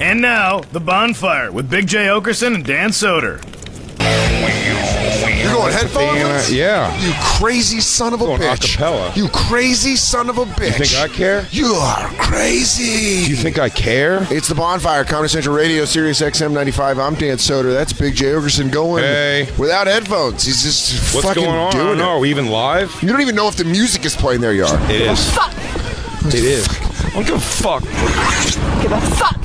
And now, The Bonfire with Big J. Oakerson and Dan Soder. You're going headphones? Yeah. You crazy son of a bitch. Acapella. You crazy son of a bitch. You think I care? You are crazy. Do you think I care? It's The Bonfire, Comedy Central Radio, Sirius XM 95. I'm Dan Soder. That's Big J. Oakerson going without headphones. He's just What's fucking going on? doing it. Are we even live? You don't even know if the music is playing there, you are. It is. Fuck. It is. I don't give a fuck. Give a fuck.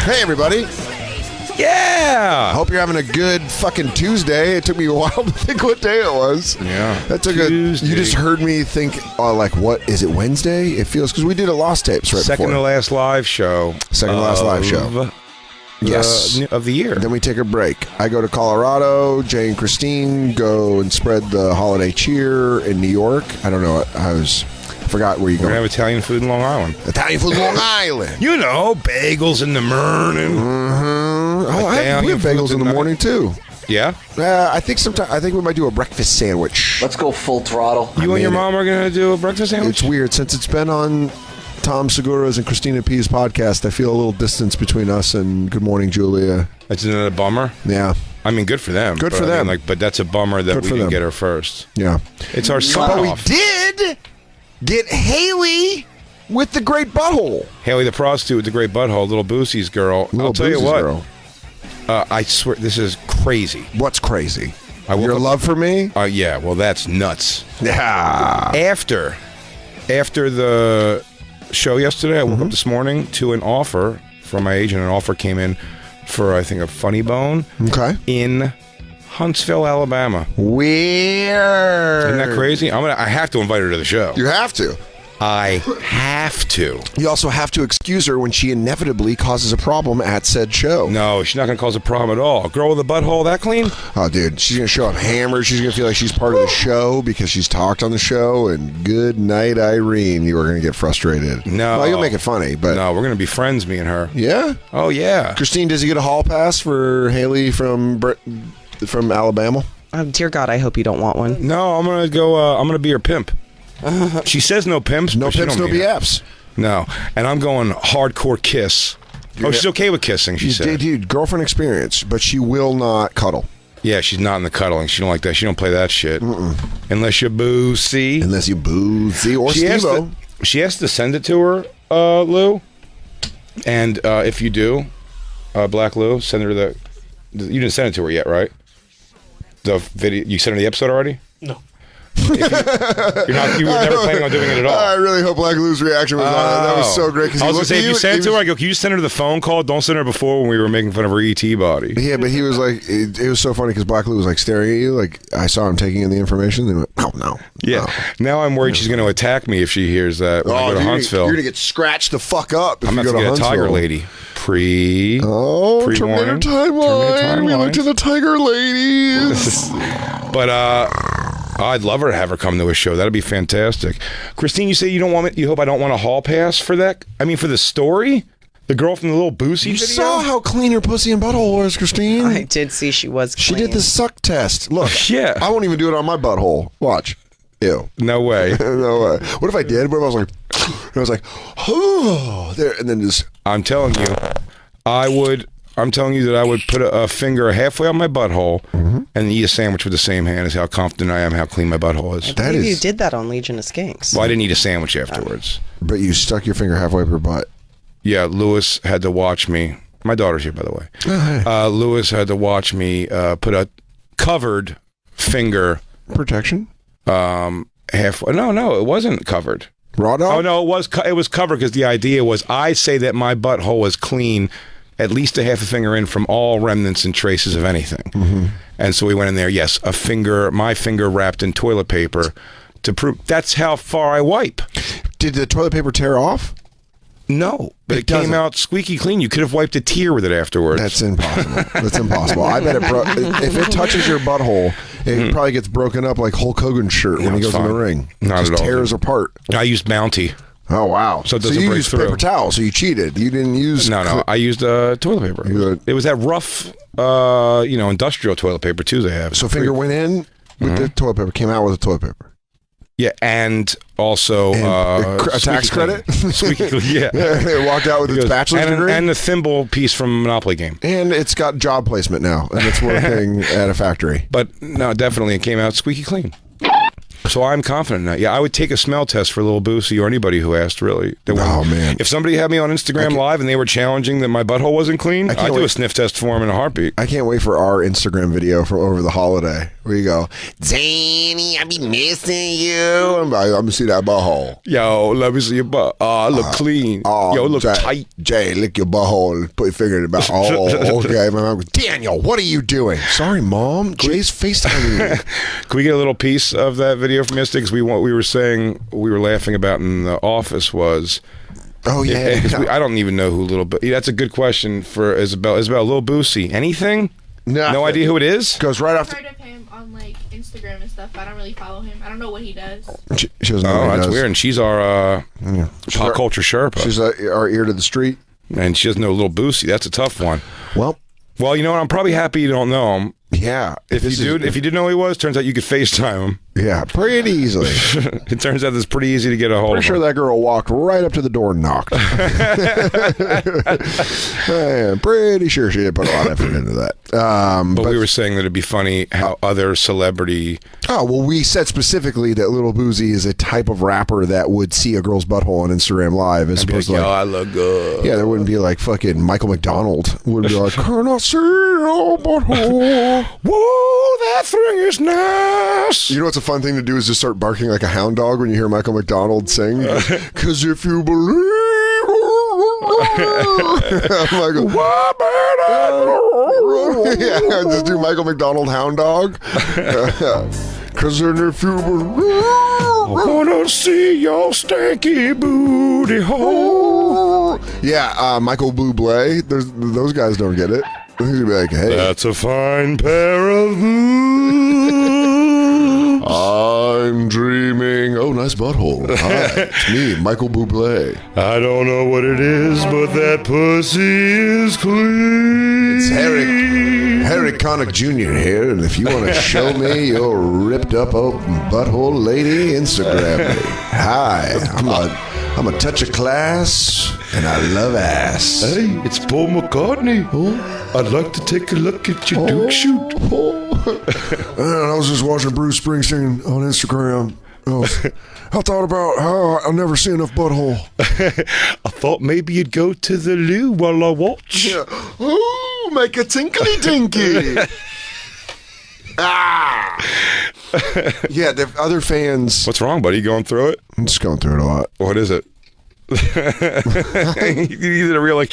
Hey, everybody. Yeah. Hope you're having a good fucking Tuesday. It took me a while to think what day it was. Yeah. That took Tuesday. You just heard me think, like, what is it? Wednesday? It feels because we did a Lost Tapes right Second before. to last live show. Second to last live show. Yes. Of the year. Then we take a break. I go to Colorado. Jay and Christine go and spread the holiday cheer in New York. I don't know. I forgot where you We're go. gonna have Italian food in Long Island. Italian food, Long Island. You know, bagels in the morning. Oh, we have bagels in the morning too. Yeah. I think we might do a breakfast sandwich. Let's go full throttle. You and your mom are gonna do a breakfast sandwich. It's weird since it's been on Tom Segura's and Christina P's podcast. I feel a little distance between us and Good Morning Julia. It's another bummer. Yeah. I mean, good for them. Good for them. But that's a bummer that we didn't get her first. Yeah. It's our son But we off. did get Haley with the great butthole. Haley the prostitute with the great butthole, Lil Boosie's girl. Lil I'll tell you Boosie's what. girl. I swear, this is crazy. What's crazy? I woke Your up- love for me? Yeah, well, that's nuts. Yeah. After the show yesterday, I woke up this morning to an offer from my agent. An offer came in for, I think, a funny bone Okay. in Huntsville, Alabama. Weird. Isn't that crazy? I have to invite her to the show. You have to. I have to. You also have to excuse her when she inevitably causes a problem at said show. No, she's not going to cause a problem at all. A girl with a butthole that clean? Oh, dude, she's going to show up hammered. She's going to feel like she's part of the show because she's talked on the show. And good night, Irene. You are going to get frustrated. No. Well, you'll make it funny, but... No, we're going to be friends, me and her. Yeah? Oh, yeah. Christine, does he get a hall pass for Haley from Alabama? Oh, dear God, I hope you don't want one. No, I'm going to go, I'm going to be her pimp. She says no pimps. No but she pimps, don't no mean it. BFs. No, and I'm going hardcore kiss. She's okay with kissing, she said. Dude, girlfriend experience, but she will not cuddle. Yeah, she's not in the cuddling. She don't like that. She don't play that shit. Unless you're Boosie. Unless you Boosie or Steve-O. She has to send it to her, Lou. And if you do, Black Lou, send her the... You didn't send it to her yet, right? The video. You sent her the episode already? No. You were never planning on doing it at all. I really hope Black Lou's reaction was on it. That was so great. I was going to say, if you sent it to her, I go, can you just send her the phone call? Don't send her before when we were making fun of her ET body. Yeah, but he was like, it was so funny because Black Lou was like staring at you. Like, I saw him taking in the information. Then went, oh, no. Yeah. No. Now I'm worried she's going to attack me if she hears that when I go to Huntsville. You're going to get scratched the fuck up if I'm you going go to to get a Huntsville. tiger lady. Terminator Timeline. Terminator We timeline. look to the tiger ladies. But I'd love her to have her come to a show. That'd be fantastic. Christine, you say you don't want me. You hope I don't want a hall pass for that? I mean, for the story? The girl from the Lil Boosie You video? saw how clean her pussy and butthole was, Christine. I did see she was She clean. did the suck test. Look, Yeah. I won't even do it on my butthole. Watch. Ew. No way. No way. What if I did? What if I was like, and I was like, oh, there, and then just. I'm telling you, I'm telling you that I would put a finger halfway on my butthole and eat a sandwich with the same hand as how confident I am how clean my butthole is. I believe you did that on Legion of Skanks. Well, I didn't eat a sandwich afterwards. But you stuck your finger halfway up your butt. Yeah, Lewis had to watch me. My daughter's here, by the way. Oh, hey. Lewis had to watch me put a covered finger Protection? halfway. No, it wasn't covered. Raw dog? Oh no, it was covered because the idea was I say that my butthole is clean, at least a half a finger in from all remnants and traces of anything. And so we went in there. Yes, my finger wrapped in toilet paper to prove that's how far I wipe. Did the toilet paper tear off? No, but it doesn't. came out squeaky clean. You could have wiped a tear with it afterwards. That's impossible. That's impossible. I bet if it touches your butthole, it probably gets broken up like Hulk Hogan's shirt when he it's goes in the fine. ring. Not Just at all. tears apart. I used Bounty. Oh, wow. So it doesn't you break used through. paper towel, so you cheated. You didn't use... No, I used toilet paper. It was that rough, industrial toilet paper too they have. So finger went in with the toilet paper, came out with the toilet paper. Yeah, and also a tax credit. Squeaky clean, yeah. It walked out with its bachelor's degree. And the thimble piece from Monopoly game. And it's got job placement now, and it's working at a factory. But no, definitely, it came out squeaky clean. So I'm confident in that. Yeah, I would take a smell test for Lil Boosie or anybody who asked, really. Man. If somebody had me on Instagram Live and they were challenging that my butthole wasn't clean, I'd do a sniff test for him in a heartbeat. I can't wait for our Instagram video for over the holiday where you go, Zany, I be missing you. I'm going to see that butthole. Yo, let me see your butt. Oh, look clean. Yo, look tight. Jay, lick your butthole and put your finger in the mouth. Oh, okay. My mom goes, Daniel, what are you doing? Sorry, Mom. Jay's FaceTiming me. Can we get a little piece of that video from yesterday? Because we were saying, we were laughing about in the office was... Oh, yeah. I don't even know who Lil Boosie... That's a good question for Isabel. Isabel, Lil Boosie. Anything? No idea who it is? Goes right off... I've heard of him on like Instagram and stuff, but I don't really follow him. I don't know what he does. She doesn't know what he that's does. weird. And she's our pop culture Sherpa. She's our ear to the street. And she doesn't know Lil Boosie. That's a tough one. Well, you know what? I'm probably happy you don't know him. Yeah. If you did know who he was, turns out you could FaceTime him. Yeah, pretty easily. It turns out it's pretty easy to get a hold of him. Pretty sure that girl walked right up to the door and knocked. I'm pretty sure she didn't put a lot of effort into that. But we were saying that it'd be funny how other celebrity... Oh, well, we said specifically that Lil Boosie is a type of rapper that would see a girl's butthole on Instagram Live as opposed to like... Yo, I look good. Yeah, there wouldn't be like fucking Michael McDonald. Wouldn't be like, can I see your butthole? Whoa, that thing is nice. You know what's a fun thing to do is just start barking like a hound dog when you hear Michael McDonald sing? Because if you believe... I'm like, yeah, just do Michael McDonald hound dog. Because then if you believe... I wanna see your stanky booty hole. Yeah, Michael Bublé. Those guys don't get it. He's gonna be like, hey, that's a fine pair of boobs. I'm dreaming. Oh, nice butthole. Hi, it's me, Michael Bublé. I don't know what it is, but that pussy is clean. It's Harry Connick Jr. here, and if you want to show me your ripped up old butthole lady, Instagram me. Hi, I'm a touch of class, and I love ass. Hey, it's Paul McCartney. I'd like to take a look at your Duke shoot. I was just watching Bruce Springsteen on Instagram. I thought about how I never see enough butthole. I thought maybe you'd go to the loo while I watch. Yeah. Ooh, make a tinkly dinky. Yeah, the other fans. What's wrong, buddy? You going through it? I'm just going through it a lot. What is it? You did a real I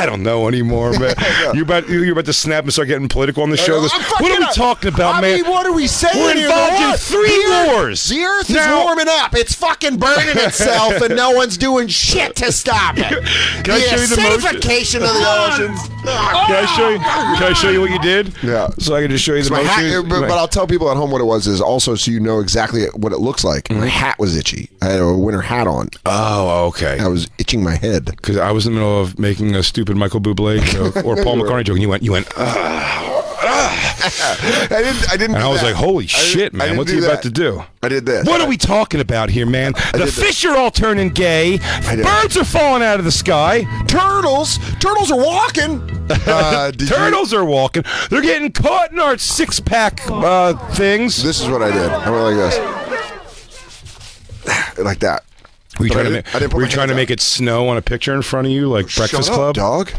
don't know anymore, man. You're about to snap and start getting political on the show. What are we talking about, man? I mean, what are we saying? We're involved in 3 wars. The Earth is warming up. It's fucking burning itself, and no one's doing shit to stop it. Can I show you the acidification of the oceans. Can I show you what you did? Yeah. So I can just show you the motion. But I'll tell people at home what it was is also so you know exactly what it looks like. My hat was itchy. I had a winter hat on. Oh, okay. I was itching my head because I was in the middle of making a stupid Michael Bublé joke or Paul McCartney joke, and you went. I didn't. And I was like, "Holy shit, man! What's he about to do?" I did this. What are we talking about here, man? The fish are all turning gay. Birds are falling out of the sky. Turtles are walking. Turtles are walking. They're getting caught in our 6-pack things. This is what I did. I went like this, like that. Were you trying to make it snow on a picture in front of you, like Breakfast Shut Club? Up, dog.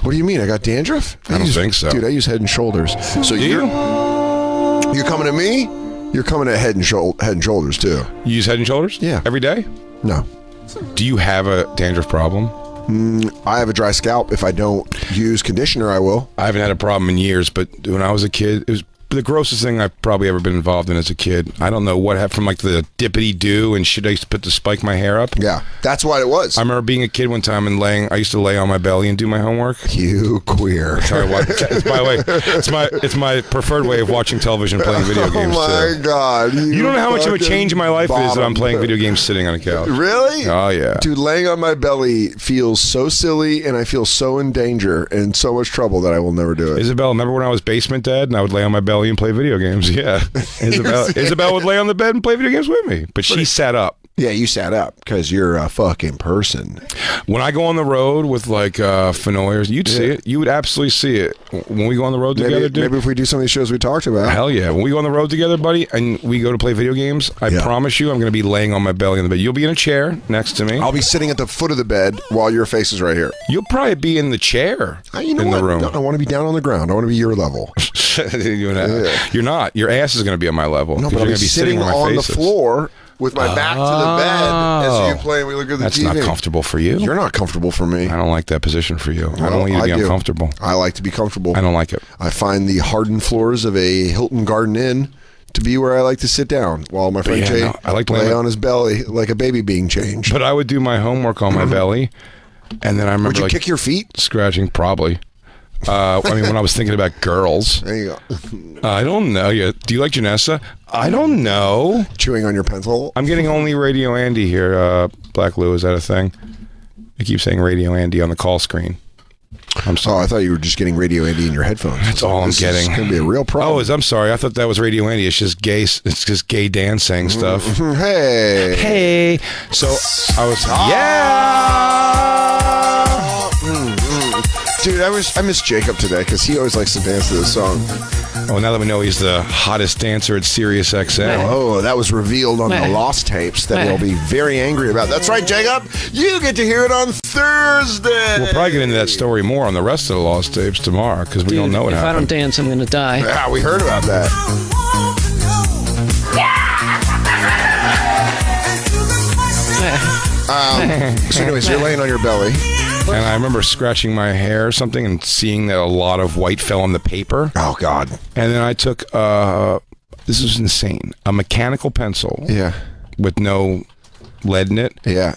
What do you mean? I got dandruff? I don't think so. Dude, I use Head and Shoulders. So you're coming at me? You're coming at Head and Shoulders too. You use Head and Shoulders? Yeah. Every day? No. Do you have a dandruff problem? I have a dry scalp. If I don't use conditioner, I will. I haven't had a problem in years, but when I was a kid, it was the grossest thing I've probably ever been involved in as a kid. I don't know what happened from like the dippity do and shit I used to put to spike my hair up. Yeah, that's what it was. I remember being a kid one time and I used to lay on my belly and do my homework. You queer. Sorry, by the way, it's my preferred way of watching television and playing video games. Oh my God. You don't know how much of a change in my life it is that I'm playing video games sitting on a couch. Really? Oh yeah. Dude, laying on my belly feels so silly and I feel so in danger and so much trouble that I will never do it. Isabel, remember when I was basement dad and I would lay on my belly belly and play video games. Yeah, Isabel would lay on the bed and play video games with me, but she sat up. Yeah, you sat up because you're a fucking person. When I go on the road with like Fenoyers, you'd see it. You would absolutely see it when we go on the road together, dude. Maybe if we do some of these shows we talked about. Hell yeah. When we go on the road together, buddy, and we go to play video games, I promise you I'm going to be laying on my belly in the bed. You'll be in a chair next to me. I'll be sitting at the foot of the bed while your face is right here. You'll probably be in the chair in the room. I want to be down on the ground. I want to be your level. You're not. Your ass is going to be on my level. No, but you're I'll be sitting on the floor with my back to the bed as you play and we look at the TV. That's not comfortable for you. You're not comfortable for me. I don't like that position for you. I don't want you to be uncomfortable. I like to be comfortable. I don't like it. I find the hardened floors of a Hilton Garden Inn to be where I like to sit down while my friend Jay I like to lay on his belly like a baby being changed. But I would do my homework on my belly, and then I remember Would you kick your feet? Scratching, probably. I mean, when I was thinking about girls. There you go. I don't know. Do you like Janessa? I don't know. Chewing on your pencil? I'm getting only Radio Andy here. Black Lou, is that a thing? I keep saying Radio Andy on the call screen. I'm sorry. Oh, I thought you were just getting Radio Andy in your headphones. That's all I'm getting. It's going to be a real problem. Oh, I'm sorry. I thought that was Radio Andy. It's just gay. It's just gay Dan saying stuff. Hey. Hey. So I was. Dude, I miss Jacob today because he always likes to dance to this song. Oh, now that we know he's the hottest dancer at Sirius XM. Oh, that was revealed on the Lost tapes that he'll be very angry about. That's right, Jacob. You get to hear it on Thursday. We'll probably get into that story more on the rest of the Lost tapes tomorrow because we don't know what happened. If I don't dance, I'm going to die. Yeah, we heard about that. So anyways, you're laying on your belly. And I remember scratching my hair or something and seeing that a lot of white fell on the paper. Oh, God. And then I took, this was insane, a mechanical pencil. Yeah. With no lead in it. Yeah.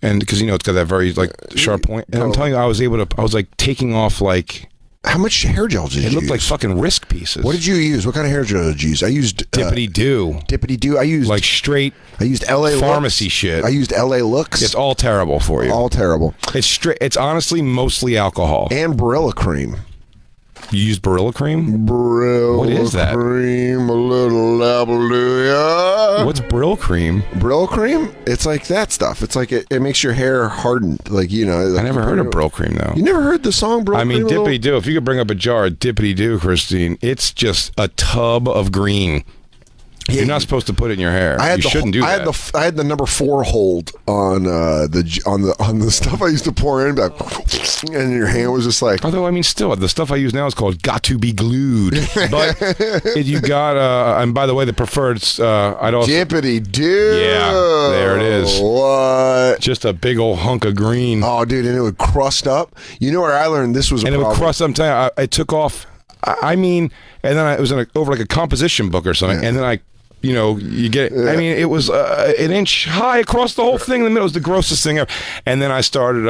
And because, it's got that very, sharp point. And I'm telling you, I was taking off, How much hair gel did you use? It looked like fucking Risk pieces. What did you use? What kind of hair gel did you use? I used Dippity-doo. Dippity-doo. I used straight. I used LA pharmacy looks. shit. I used LA Looks. It's all terrible for you. All terrible. It's straight. It's honestly mostly alcohol. And Barilla cream. You use Barilla cream? Barilla What is that? cream, a little hallelujah. What's Brill cream? Brill cream? It's like that stuff. It's like it makes your hair hardened. I never heard of Brill cream though. You never heard the song Brill cream? I mean, Dippity Doo. If you could bring up a jar of Dippity Doo, Christine, it's just a tub of green. You're not supposed to put it in your hair. You shouldn't do that. I had the number 4 hold on the stuff I used to pour in, and your hand was just like. Although still the stuff I use now is called Got to Be Glued. But you got and by the way, the preferred I'd also Dippity Doo. Yeah, there it is. What? Just a big old hunk of green. Oh, dude, and it would crust up. You know where I learned this was a problem? And it would crust up. I'm telling you, I took off. And then it was over like a composition book or something, and then you get it. I mean, it was an inch high across the whole thing in the middle. It was the grossest thing ever. And then I started,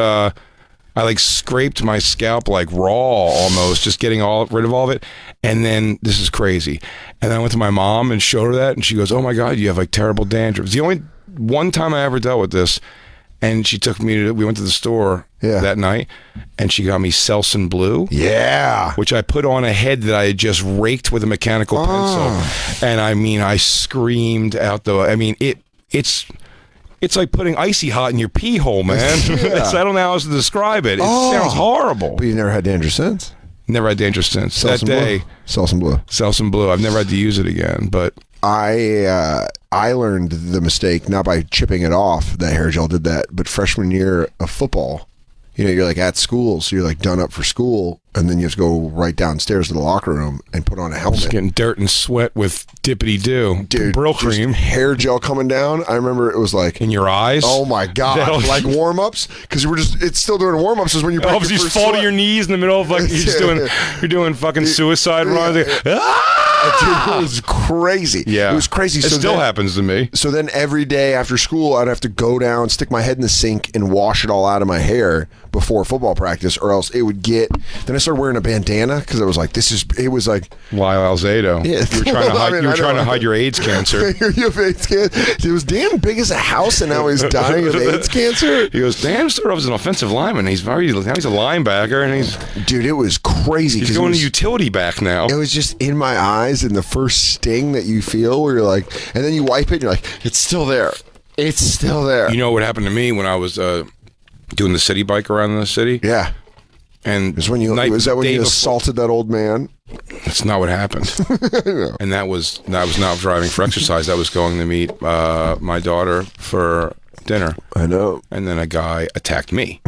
I scraped my scalp raw almost, just getting rid of all of it. And then, this is crazy. And then I went to my mom and showed her that, and she goes, "Oh my God, you have terrible dandruff." It's the only one time I ever dealt with this. And she took me we went to the store that night, and she got me Selsun Blue. Yeah. Which I put on a head that I had just raked with a mechanical pencil. And I screamed out it's like putting icy hot in your pee hole, man. I don't know how else to describe it. It sounds horrible. But you never had dandruff since? Never had dandruff since. That day. Selsun Blue. Selsun Blue. I've never had to use it again, but... I learned the mistake not by chipping it off. That hair gel did that, but freshman year of football, you're at school, so you're done up for school, and then you have to go right downstairs to the locker room and put on a helmet. Just getting dirt and sweat with Dippity Doo, dude. Brill cream, hair gel coming down. I remember it was in your eyes. Oh my God! Like warm ups, because it's still doing warm ups. Is when you just fall to your knees in the middle of you're doing fucking suicide runs. Dude, it was crazy. Yeah, it was crazy. It still happens to me. So then every day after school, I'd have to go down, stick my head in the sink, and wash it all out of my hair before football practice, or else it would get. Then I started wearing a bandana because I was like, it was like Lyle Alzado. Yeah, you were trying to hide your AIDS cancer. You have AIDS cancer. It was Dan big as a house, and now he's dying of AIDS cancer. He goes, Dan started off as an offensive lineman. Now he's a linebacker, and dude, it was crazy. He's going to utility back now. It was just in my eyes. eyes in the first sting that you feel where you're like, and then you wipe it and you're like, it's still there. It's still there. You know what happened to me when I was doing the city bike around the city? Yeah. And was that when you assaulted that old man? That's not what happened. And that was not driving for exercise. That was going to meet my daughter for dinner. I know. And then a guy attacked me.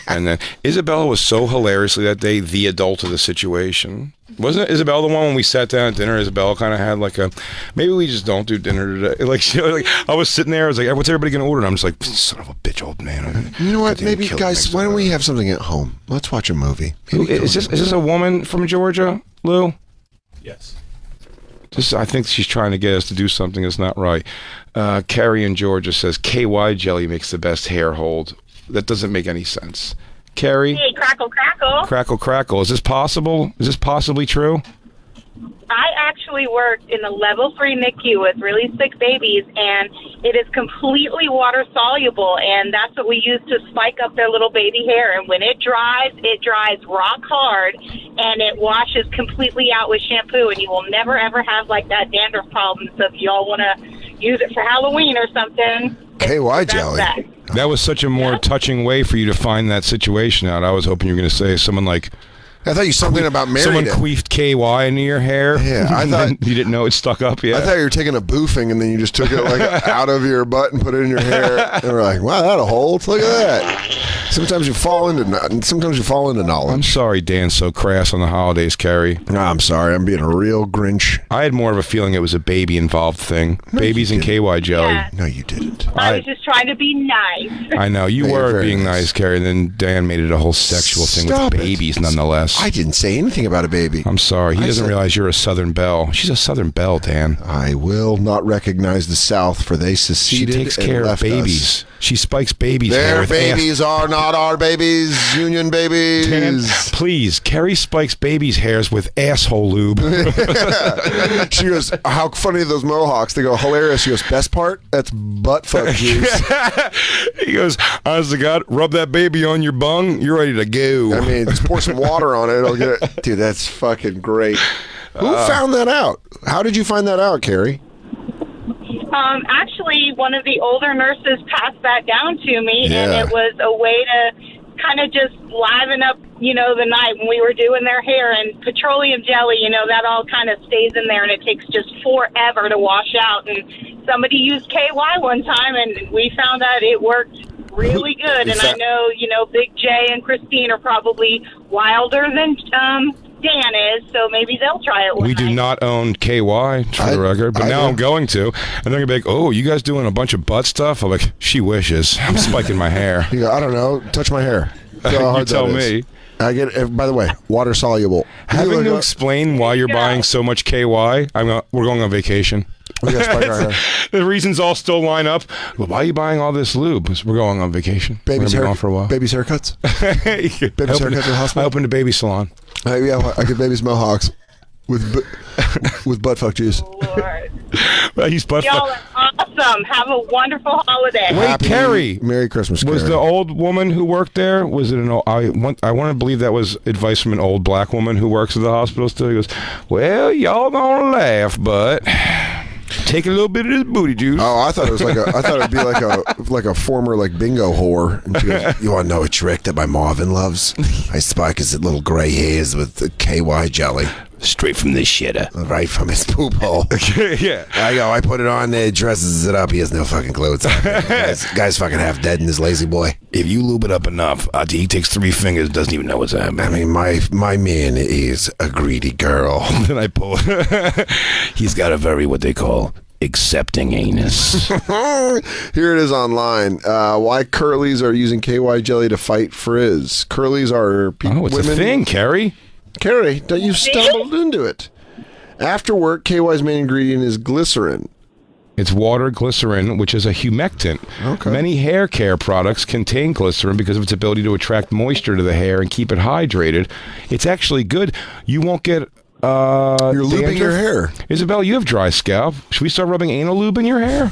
And then Isabella was so hilariously that day the adult of the situation. Wasn't Isabella the one when we sat down at dinner? Isabella kind of had like a, maybe we just don't do dinner today. Like, I was sitting there, I was like, what's everybody going to order? And I'm just like, son of a bitch, old man. You know what? Maybe, guys, why don't we have something at home? Let's watch a movie. Is this a woman from Georgia, Lou? Yes. I think she's trying to get us to do something that's not right. Carrie in Georgia says, KY jelly makes the best hair hold. That doesn't make any sense. Carrie? Hey, crackle, crackle. Crackle, crackle. Is this possible? Is this possibly true? I actually worked in the level 3 NICU with really sick babies, and it is completely water soluble, and that's what we use to spike up their little baby hair. And when it dries rock hard, and it washes completely out with shampoo, and you will never, ever have like that dandruff problem. So if y'all want to use it for Halloween or something, KY jelly. That was such a more touching way for you to find that situation out. I was hoping you were going to say someone like... I thought you something about married. Someone queefed KY into your hair. Yeah, I thought you didn't know it stuck up yet. I thought you were taking a boofing and then you just took it like out of your butt and put it in your hair. And we're like, wow, that'll hold. Look at that. Sometimes you fall into knowledge. I'm sorry, Dan's so crass on the holidays, Carrie. No, I'm sorry. I'm being a real Grinch. I had more of a feeling it was a baby involved thing. No, babies and KY jelly. Yeah. No, you didn't. I was just trying to be nice. I know you were being nice, Carrie. And then Dan made it a whole sexual thing with babies, nonetheless. I didn't say anything about a baby. I'm sorry. He doesn't realize you're a Southern belle. She's a Southern belle, Dan. I will not recognize the South, for they seceded. She takes care of babies. She spikes babies. Their babies are not our babies. Union babies. Dan, please. Carrie spikes babies' hairs with asshole lube. She goes, how funny are those mohawks? They go, hilarious. She goes, best part? That's butt fuck juice. He goes, honest to God, rub that baby on your bung. You're ready to go. I mean, just pour some water on it. It'll get it. Dude, that's fucking great. Who found that out? How did you find that out, Carrie? Actually, one of the older nurses passed that down to me, and it was a way to kind of just liven up, the night when we were doing their hair. And petroleum jelly, that all kind of stays in there, and it takes just forever to wash out. And somebody used KY one time, and we found out it worked really good. And I know, Big J and Christine are probably wilder than Dan is, so maybe they'll try it one night. We do not own KY, for the record, but now I'm going to. And they're going to be like, oh, you guys doing a bunch of butt stuff? I'm like, she wishes. I'm spiking my hair. You go, I don't know. Touch my hair. You tell me. I get it. By the way, water soluble. Having to explain why you're buying so much KY, we're going on vacation. We gotta spike our hair. The reasons all still line up. Well, why are you buying all this lube? Because we're going on vacation. Baby's gone for a while. Baby's haircuts. Baby's haircuts at the hospital. I opened a baby salon. Yeah, I get baby's mohawks with butt fuck juice. Lord. I use butt Y'all are awesome. Have a wonderful holiday. Wait, Carrie. Merry Christmas, Was Carrie. the old woman who worked there, was it I want to believe that was advice from an old black woman who works at the hospital still. He goes, well, y'all gonna laugh, but take a little bit of this booty juice. Oh, I thought it'd be like a former bingo whore. And she goes, you want to know a trick that my Marvin loves? I spike his little gray hairs with the KY jelly. Straight from the shitter. Right from his poop hole. Yeah. I put it on there, dresses it up. He has no fucking clothes on. Guy's fucking half dead in his lazy boy. If you lube it up enough, he takes 3 fingers, doesn't even know what's happening. I mean, my man is a greedy girl. Then I pull. He's got a very, what they call, accepting anus. Here it is online. Why Curlies are using KY jelly to fight frizz. Curlies are it's a thing, Carrie. Carrie, don't you stumbled into it. After work, KY's main ingredient is glycerin. It's water glycerin, which is a humectant. Okay. Many hair care products contain glycerin because of its ability to attract moisture to the hair and keep it hydrated. It's actually good. You won't get You're looping your hair. Isabel, you have dry scalp. Should we start rubbing anal lube in your hair?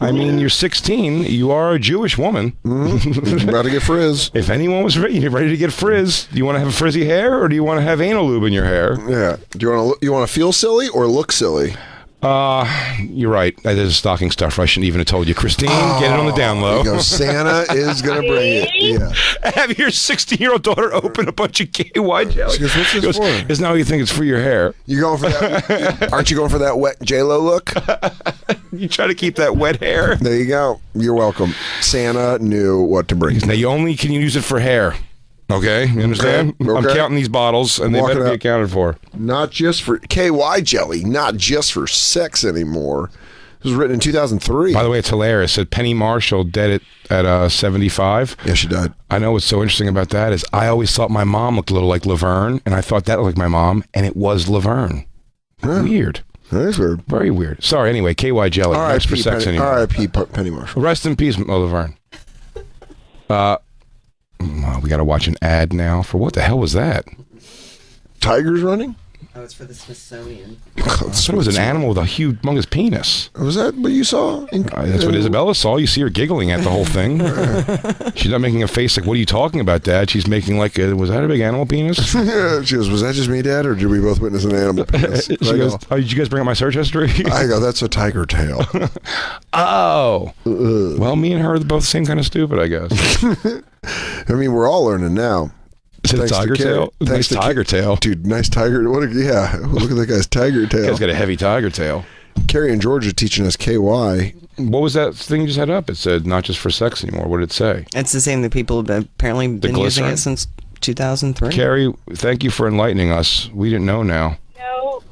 I mean, you're 16. You are a Jewish woman. About to get frizz. If anyone was ready to get frizz, do you want to have frizzy hair or do you want to have anal lube in your hair? Yeah. Do you want to feel silly or look silly? You're right. That is stocking stuffer. I shouldn't even have told you. Christine, get it on the down low. There you go. Santa is going to bring it. Yeah. Have your 16-year-old daughter open a bunch of KY jelly. She goes, what's this for? It's not what you think. It's for your hair. You going for that? Aren't you going for that wet J-Lo look? You try to keep that wet hair. There you go. You're welcome. Santa knew what to bring. Now, you only can use it for hair. Okay? You understand? Okay. I'm counting these bottles, and they better be accounted for. Not just for KY jelly, not just for sex anymore. This was written in 2003. By the way, it's hilarious. It said Penny Marshall dead at 75. Yeah, she died. I know what's so interesting about that is I always thought my mom looked a little like Laverne, and I thought that looked like my mom, and it was Laverne. Huh. Weird. That is weird. Very weird. Sorry, anyway, KY jelly. Not for sex anymore. R.I.P. Penny Marshall. Rest in peace, Laverne. We got to watch an ad now. For what the hell was that? Tigers running? Oh, it's for the Smithsonian. I thought it was an animal with a humongous penis. Was that what you saw? That's what Isabella saw. You see her giggling at the whole thing. She's not making a face like, what are you talking about, Dad? She's making like, was that a big animal penis? Yeah, she goes, was that just me, Dad, or did we both witness an animal penis? She goes, did you guys bring up my search history? I go, that's a tiger tail. Oh. Well, me and her are both the same kind of stupid, I guess. I mean, we're all learning now. Is it a tiger tail? Nice tiger tail. Dude, nice tiger. Yeah, look at that guy's tiger tail. He's got a heavy tiger tail. Carrie and George are teaching us KY. What was that thing you just had up? It said not just for sex anymore. What did it say? It's the same that people have apparently been using it since 2003. Carrie, thank you for enlightening us. We didn't know now.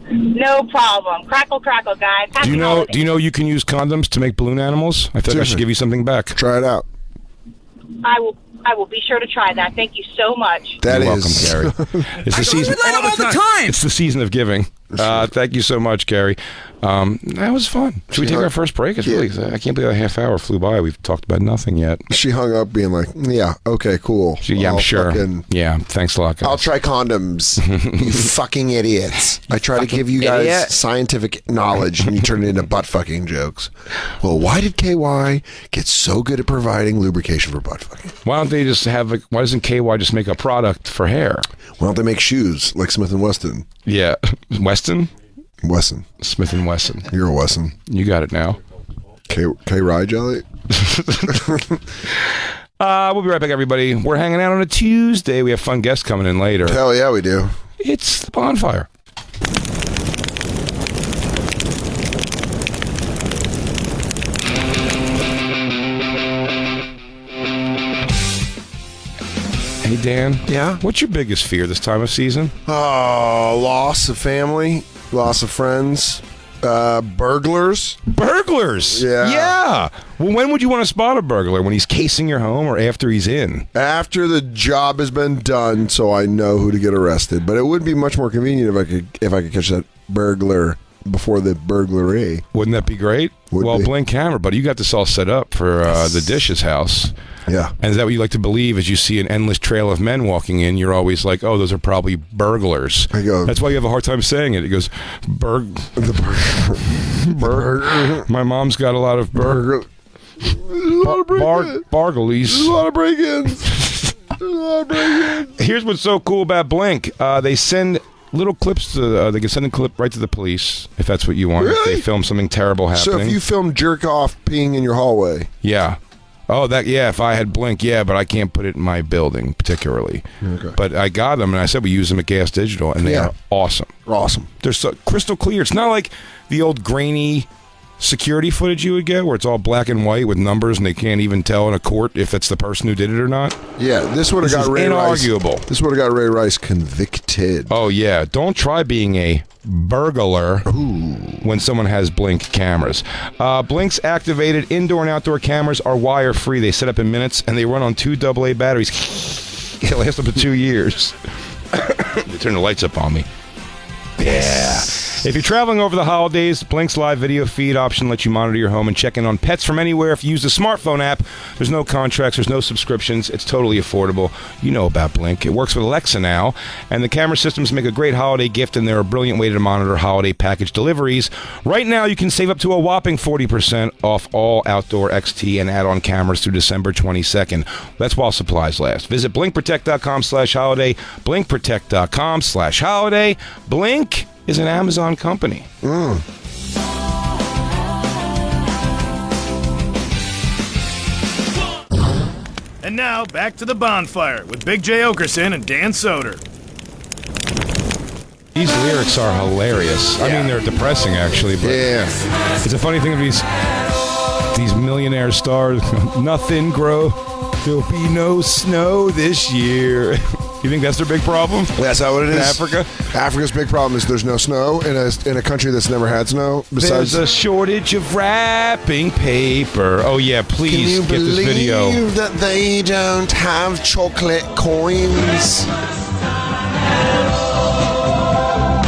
No problem. Crackle, crackle, guys. Happy Do you know you can use condoms to make balloon animals? I feel like I should give you something back. Try it out. I will be sure to try that. Thank you so much. You're welcome, Carrie. It's the season. all the time. It's the season of giving. Thank you so much, Carrie. That was fun. Should we take our first break? It's really. I can't believe a half hour flew by. We've talked about nothing yet. She hung up, being like, "Yeah, okay, cool. I'm sure. Yeah, thanks a lot, guys. I'll try condoms. You fucking idiots! I try to give you guys scientific knowledge, and you turn it into butt fucking jokes. Well, why did KY get so good at providing lubrication for butt fucking? Why don't they just have? Why doesn't KY just make a product for hair? Why don't they make shoes like Smith & Wesson? Yeah, Weston. Smith & Wesson. You're a Wesson. You got it now. K-Rye jelly? We'll be right back, everybody. We're hanging out on a Tuesday. We have fun guests coming in later. Hell yeah, we do. It's the Bonfire. Hey, Dan. Yeah? What's your biggest fear this time of season? Oh, loss of family, loss of friends, burglars. Burglars? Yeah. Well, when would you want to spot a burglar? When he's casing your home or after he's in? After the job has been done, so I know who to get arrested. But it would be much more convenient if I could catch that burglar before the burglary. Wouldn't that be great? Blink camera, buddy. You got this all set up for the Dishes house. Yeah. And is that what you like to believe? As you see an endless trail of men walking in, you're always like, oh, those are probably burglars. I go, that's why you have a hard time saying it. It goes, burger. My mom's got a lot of burglaries. There's a lot of break-ins. Here's what's so cool about Blink. They send little clips to. They can send a clip right to the police if that's what you want. Really? If they film something terrible happening. So if you film jerk off peeing in your hallway. Yeah. Oh, if I had Blink, yeah, but I can't put it in my building particularly. Okay. But I got them, and I said we use them at Gas Digital, and they are awesome. Awesome. They're so crystal clear. It's not like the old grainy security footage you would get where it's all black and white with numbers, and they can't even tell in a court if it's the person who did it or not. Yeah, this would have got Ray Rice. Inarguable. This would have got Ray Rice convicted. Oh, yeah. Don't try being a burglar when someone has Blink cameras. Blink's activated indoor and outdoor cameras are wire-free. They set up in minutes, and they run on 2 AA batteries. They last up to 2 years. They turn the lights up on me. Yeah. If you're traveling over the holidays, Blink's live video feed option lets you monitor your home and check in on pets from anywhere. If you use the smartphone app, there's no contracts, there's no subscriptions. It's totally affordable. You know about Blink. It works with Alexa now, and the camera systems make a great holiday gift, and they're a brilliant way to monitor holiday package deliveries. Right now, you can save up to a whopping 40% off all outdoor XT and add-on cameras through December 22nd. That's while supplies last. Visit blinkprotect.com/holiday, blinkprotect.com/holiday. Blink is an Amazon company. And now, back to the bonfire with Big J. Oakerson and Dan Soder. These lyrics are hilarious. I mean, they're depressing, actually. But it's a funny thing of these millionaire stars. Nothing grow. There'll be no snow this year. You think that's their big problem? That's not what it is. In Africa? Africa's big problem is there's no snow in a country that's never had snow. Besides, there's a shortage of wrapping paper. Oh, yeah, please get this video. Can you believe that they don't have chocolate coins?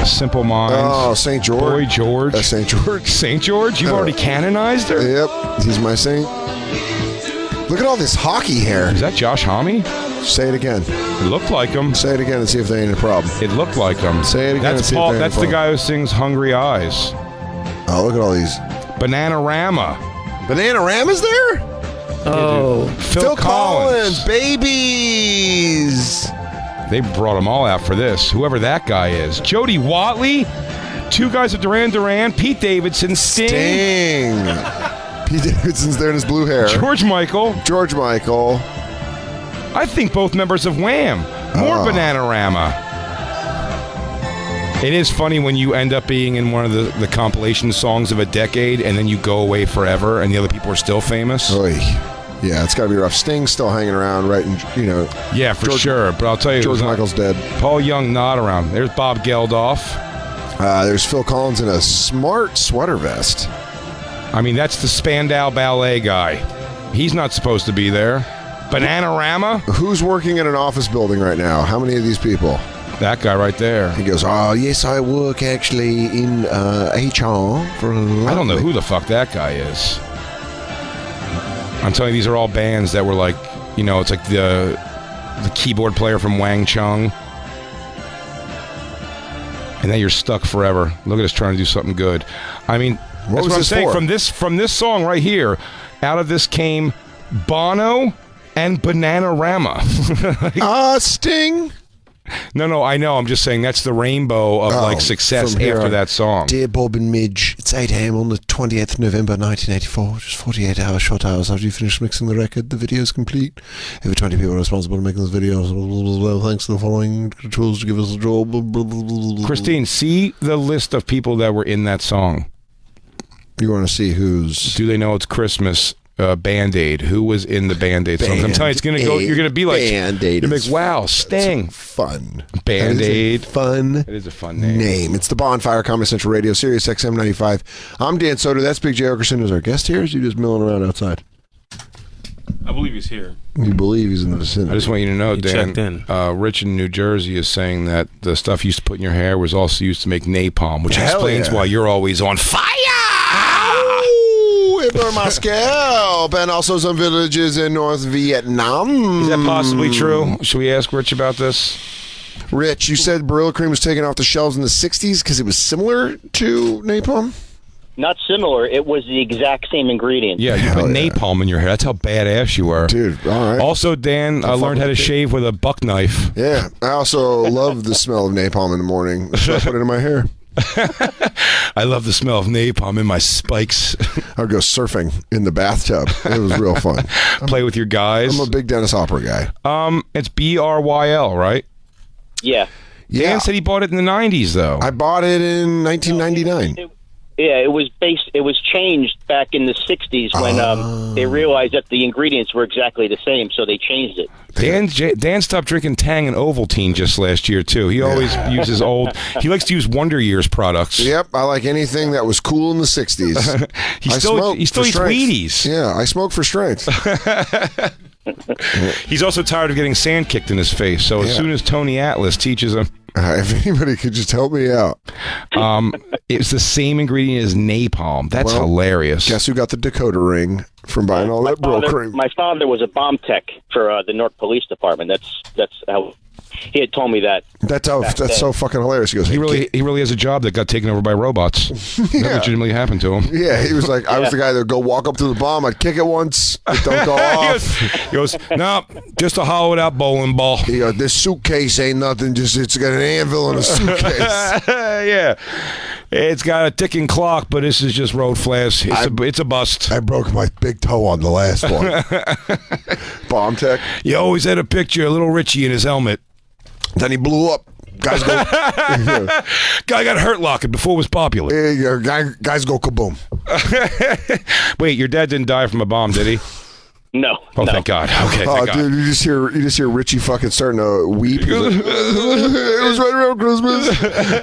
Simple Minds. Oh, St. George. Boy George. St. George. St. George? You've already canonized her? Yep, he's my saint. Look at all this hockey hair. Is that Josh Homme? Say it again. It looked like him. Say it again and see if there ain't a problem. It looked like him. Say it again and see if there ain't a That's problem. the guy who sings Hungry Eyes. Oh, look at all these. Bananarama. Bananarama's there? Oh. Phil Collins. Babies. They brought them all out for this. Whoever that guy is. Jody Watley. Two guys of Duran Duran. Pete Davidson. Sting. Pete Davidson's there in his blue hair. George Michael. I think both members of Wham. More Bananarama. It is funny when you end up being in one of the compilation songs of a decade and then you go away forever and the other people are still famous. Oy. Yeah, it's got to be rough. Sting's still hanging around, right? And, yeah, for sure. But I'll tell you, George Michael's dead. Paul Young not around. There's Bob Geldof. There's Phil Collins in a smart sweater vest. I mean, that's the Spandau Ballet guy. He's not supposed to be there. Bananarama? Who's working in an office building right now? How many of these people? That guy right there. He goes, oh, yes, I work actually in HR. I don't know who the fuck that guy is. I'm telling you, these are all bands that were like, it's like the keyboard player from Wang Chung. And then you're stuck forever. Look at us trying to do something good. I mean, that's what I'm saying. From this song right here, out of this came Bono and Bananarama. Sting. No, I know. I'm just saying that's the rainbow of success after that song. Dear Bob and Midge, it's 8 a.m. on the 28th November 1984. Just 48 short hours after you finish mixing the record. The video is complete. Over 20 people are responsible for making this video. Thanks to the following tools to give us a draw. Christine, see the list of people that were in that song. You want to see who's... Do they know it's Christmas? Band-Aid. Who was in the Band-Aid songs? I'm telling you, it's going to go. You're going to be like, Band-Aid. You're like, wow, Sting. Fun. Band-Aid. It is a fun name. It's the Bonfire, Comedy Central Radio, Sirius XM 95. I'm Dan Soder. That's Big J. Oakerson. Who's our guest here? Is he just milling around outside? I believe he's here. You believe he's in the vicinity. I just want you to know, Dan, checked in. Rich in New Jersey is saying that the stuff you used to put in your hair was also used to make napalm, which explains why you're always on fire. Inner my scalp, and also some villages in North Vietnam. Is that possibly true? Should we ask Rich about this? Rich, you said Barilla Cream was taken off the shelves in the 60s because it was similar to napalm? Not similar. It was the exact same ingredient. Yeah, you put napalm in your hair. That's how badass you were. Dude, all right. Also, Dan, I learned how to shave with a buck knife. Yeah, I also love the smell of napalm in the morning. So I put it in my hair. I love the smell of napalm in my spikes. I would go surfing in the bathtub. It was real fun. Play with your guys. I'm a big Dennis Hopper guy. It's BRYL, right? Yeah. Dan said he bought it in the 90s, though. I bought it in 1999. It was changed back in the 60s when they realized that the ingredients were exactly the same, so they changed it. Dan stopped drinking Tang and Ovaltine just last year, too. He always uses he likes to use Wonder Years products. Yep, I like anything that was cool in the 60s. he still eats Wheaties. Yeah, I smoke for strength. He's also tired of getting sand kicked in his face, so as soon as Tony Atlas teaches him If anybody could just help me out. It's the same ingredient as napalm. That's hilarious. Guess who got the Dakota ring from buying all that Brill cream? My father was a bomb tech for the Newark Police Department. That's how he had told me that. That's so fucking hilarious. He goes, he really has a job that got taken over by robots. That legitimately happened to him. Yeah, he was like, I was the guy that would go walk up to the bomb, I'd kick it once, it don't go off. He goes, no, just a hollowed out bowling ball. He goes, this suitcase ain't nothing, just it's got an anvil in a suitcase. Yeah. It's got a ticking clock, but this is just road flash. It's a bust. I broke my big toe on the last one. Bomb tech. You always had a picture of little Richie in his helmet. Then he blew up. Guys go. Guy got hurt locking before it was popular. Guys go kaboom. Wait, your dad didn't die from a bomb, did he? No. Oh, thank God. Okay, thank God. Dude, you just hear Richie fucking starting to weep. He's like, it was right around Christmas.